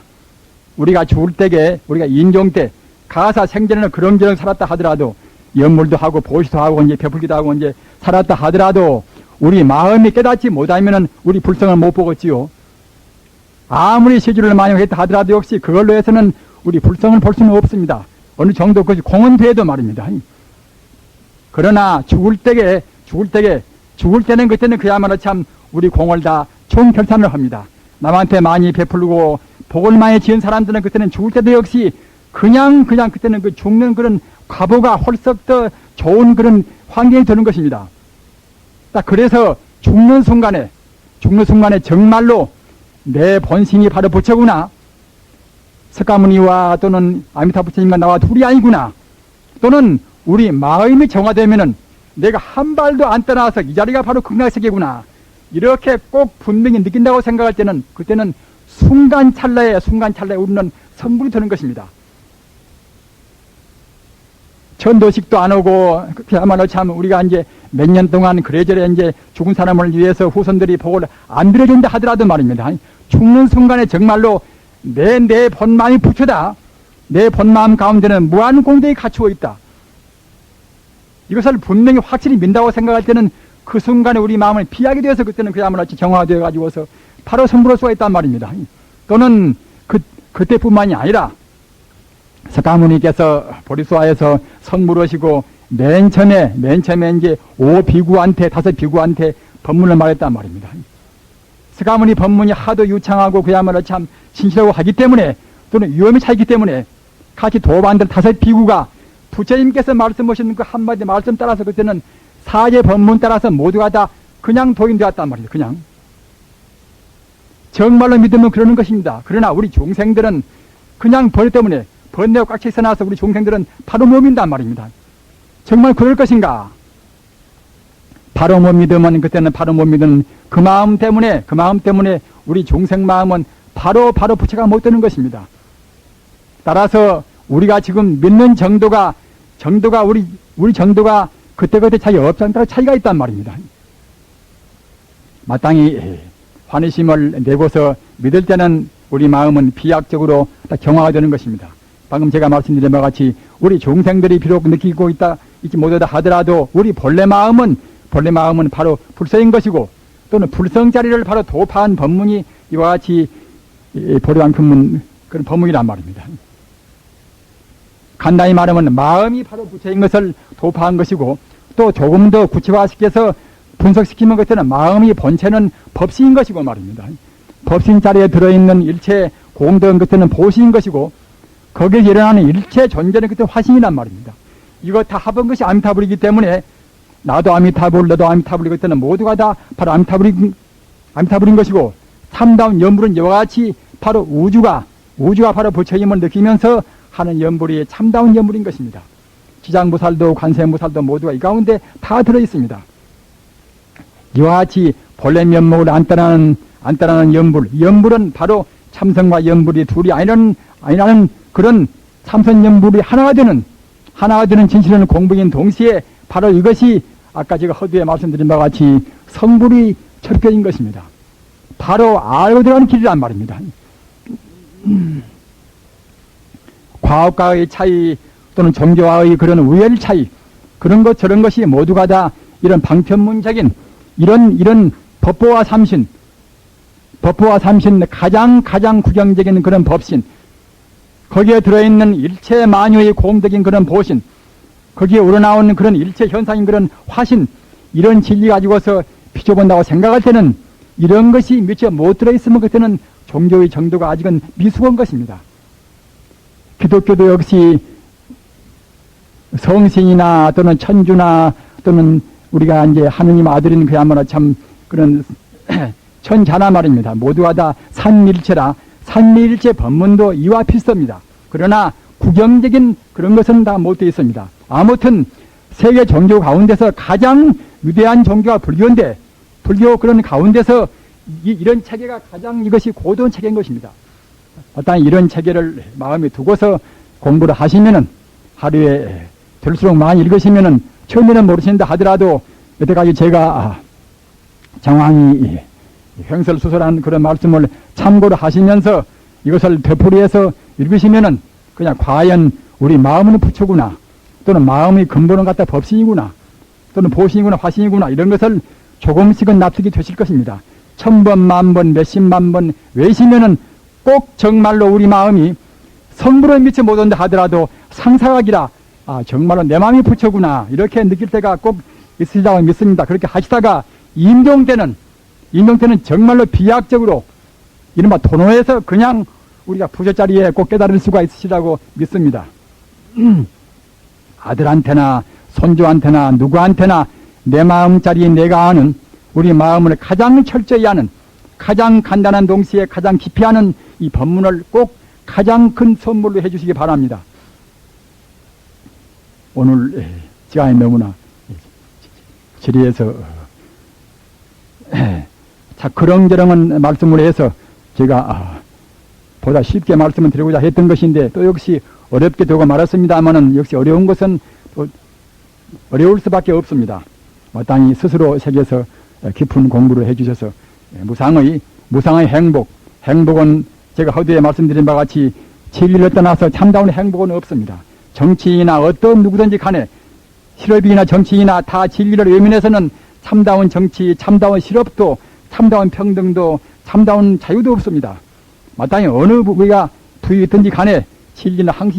우리가 죽을 때에, 우리가 인종 때, 가사 생전에는 그런저런 살았다 하더라도, 연물도 하고 보시도 하고 이제 베풀기도 하고 이제 살았다 하더라도 우리 마음이 깨닫지 못하면은 우리 불성을 못 보겠지요. 아무리 시주를 많이 했다 하더라도 역시 그걸로 해서는 우리 불성을 볼 수는 없습니다. 어느 정도 그것이 공은 돼도 말입니다. 그러나 죽을 때는 그때는 그야말로 참 우리 공을 다 총결산을 합니다. 남한테 많이 베풀고 복을 많이 지은 사람들은 그때는 죽을 때도 역시 그냥 그때는 그 죽는 그런 과보가 홀썩 더 좋은 그런 환경이 되는 것입니다. 딱 그래서 죽는 순간에 정말로 내 본심이 바로 부처구나. 석가모니와 또는 아미타 부처님과 나와 둘이 아니구나. 또는 우리 마음이 정화되면은 내가 한 발도 안 떠나서 이 자리가 바로 극락세계구나. 이렇게 꼭 분명히 느낀다고 생각할 때는 그때는 순간 찰나에 우리는 선불이 되는 것입니다. 전도식도 안 오고 그야말로 참 우리가 이제 몇 년 동안 그래저래 이제 죽은 사람을 위해서 후손들이 복을 안 빌어준다 하더라도 말입니다. 죽는 순간에 정말로 내 본마음이 부처다. 내 본마음 가운데는 무한 공덕이 갖추어 있다. 이것을 분명히 확실히 민다고 생각할 때는 그 순간에 우리 마음을 피하게 되어서 그때는 그야말로 정화되어 가지고서 바로 선불할 수가 있단 말입니다. 또는 그때뿐만이 아니라 석가모니께서 보리수화에서 선물하시고 맨 처음에 이제 5 비구한테 법문을 말했단 말입니다. 석가모니 법문이 하도 유창하고 그야말로 참 진실하고 하기 때문에 또는 위험이 차있기 때문에 같이 도반들 5 비구가 부처님께서 말씀하시는 그 한마디 말씀 따라서 그때는 사제 법문 따라서 모두가 다 그냥 도인되었단 말이에요. 그냥 정말로 믿으면 그러는 것입니다. 그러나 우리 중생들은 그냥 벌 때문에 번뇌가 꽉 차 있어 나서 우리 중생들은 바로 못 믿는단 말입니다. 정말 그럴 것인가? 바로 못 믿으면 그때는 바로 못 믿는 그 마음 때문에 우리 중생 마음은 바로 부처가 못 되는 것입니다. 따라서 우리가 지금 믿는 정도가 우리 정도가 그때 차이 없다는 따라 차이가 있단 말입니다. 마땅히 환희심을 내고서 믿을 때는 우리 마음은 비약적으로 다 경화가 되는 것입니다. 방금 제가 말씀드린 바와 같이 우리 중생들이 비록 느끼고 있지 못하다 하더라도 우리 본래 마음은 바로 불성인 것이고 또는 불성자리를 바로 도파한 법문이 이와 같이 보리왕품문 그런 법문이란 말입니다. 간단히 말하면 마음이 바로 부처인 것을 도파한 것이고 또 조금 더 구체화시켜서 분석시키면 그때는 마음이 본체는 법시인 것이고 말입니다. 법신 자리에 들어있는 일체 공덕은 그때는 보시인 것이고 거기에 일어나는 일체 존재는 그때 화신이란 말입니다. 이거 다 합한 것이 아미타불이기 때문에 나도 아미타불, 너도 아미타불이 그때는 모두가 다 바로 아미타불인 것이고 참다운 연불은 이와 같이 바로 우주가 바로 부처임을 느끼면서 하는 연불이 참다운 연불인 것입니다. 지장무살도 관세무살도 모두가 이 가운데 다 들어있습니다. 이와 같이 본래 면목을 안 떠나는 안 따라하는 염불. 염불은 바로 참선과 염불이 둘이 아니라는 그런 참선 염불이 하나가 되는 진실은 공부인 동시에 바로 이것이 아까 제가 허두에 말씀드린 바와 같이 성불이 철저인 것입니다. 바로 알고 들어가는 길이란 말입니다. 과학과의 차이 또는 종교와의 그런 우열 차이, 그런 것 저런 것이 모두가 다 이런 방편문적인 이런 법보와 삼신 가장 구경적인 그런 법신, 거기에 들어있는 일체 만유의 공덕인 그런 보신, 거기에 우러나오는 그런 일체 현상인 그런 화신, 이런 진리 가지고서 비춰본다고 생각할 때는 이런 것이 미처 못 들어있으면 그때는 종교의 정도가 아직은 미숙한 것입니다. 기독교도 역시 성신이나 또는 천주나 또는 우리가 이제 하느님 아들인 그야말로 참 그런 천자나 말입니다. 모두가 다 삼미일체라 삼미일체 법문도 이와 필수입니다. 그러나 구경적인 그런 것은 다 못 되어 있습니다. 아무튼 세계 종교 가운데서 가장 위대한 종교가 불교인데 불교 그런 가운데서 이런 체계가 가장 이것이 고도한 체계인 것입니다. 어떤 이런 체계를 마음에 두고서 공부를 하시면은 하루에 될수록 많이 읽으시면은 처음에는 모르신다 하더라도 여태까지 제가 정황이 횡설수설한 그런 말씀을 참고를 하시면서 이것을 되풀이해서 읽으시면은 그냥 과연 우리 마음은 부처구나, 또는 마음의 근본은 갖다 법신이구나, 또는 보신이구나, 화신이구나, 이런 것을 조금씩은 납득이 되실 것입니다. 1000번, 만번, 몇십만 번 외시면은 꼭 정말로 우리 마음이 성불에 미쳐 못 온다 하더라도 상사각이라 정말로 내 마음이 부처구나 이렇게 느낄 때가 꼭 있으시다고 믿습니다. 그렇게 하시다가 임종 때는 정말로 비약적으로 이른바 도노에서 그냥 우리가 부처 자리에 꼭 깨달을 수가 있으시다고 믿습니다. 아들한테나 손주한테나 누구한테나 내 마음자리에 내가 아는 우리 마음을 가장 철저히 아는, 가장 간단한 동시에 가장 깊이 아는 이 법문을 꼭 가장 큰 선물로 해주시기 바랍니다. 오늘 시간이 너무나 지리에서 그렁저렁한 말씀을 해서 제가 보다 쉽게 말씀을 드리고자 했던 것인데 또 역시 어렵게 되고 말았습니다만은 역시 어려운 것은 또 어려울 수밖에 없습니다. 마땅히 스스로 새겨서 깊은 공부를 해주셔서 무상의 행복은 제가 허두에 말씀드린 바와 같이 진리를 떠나서 참다운 행복은 없습니다. 정치인이나 어떤 누구든지 간에 실업이나 정치인이나 다 진리를 외면해서는 참다운 정치, 참다운 실업도, 참다운 평등도, 참다운 자유도 없습니다. 마땅히 어느 우리가 부위든지 간에 진리는 항상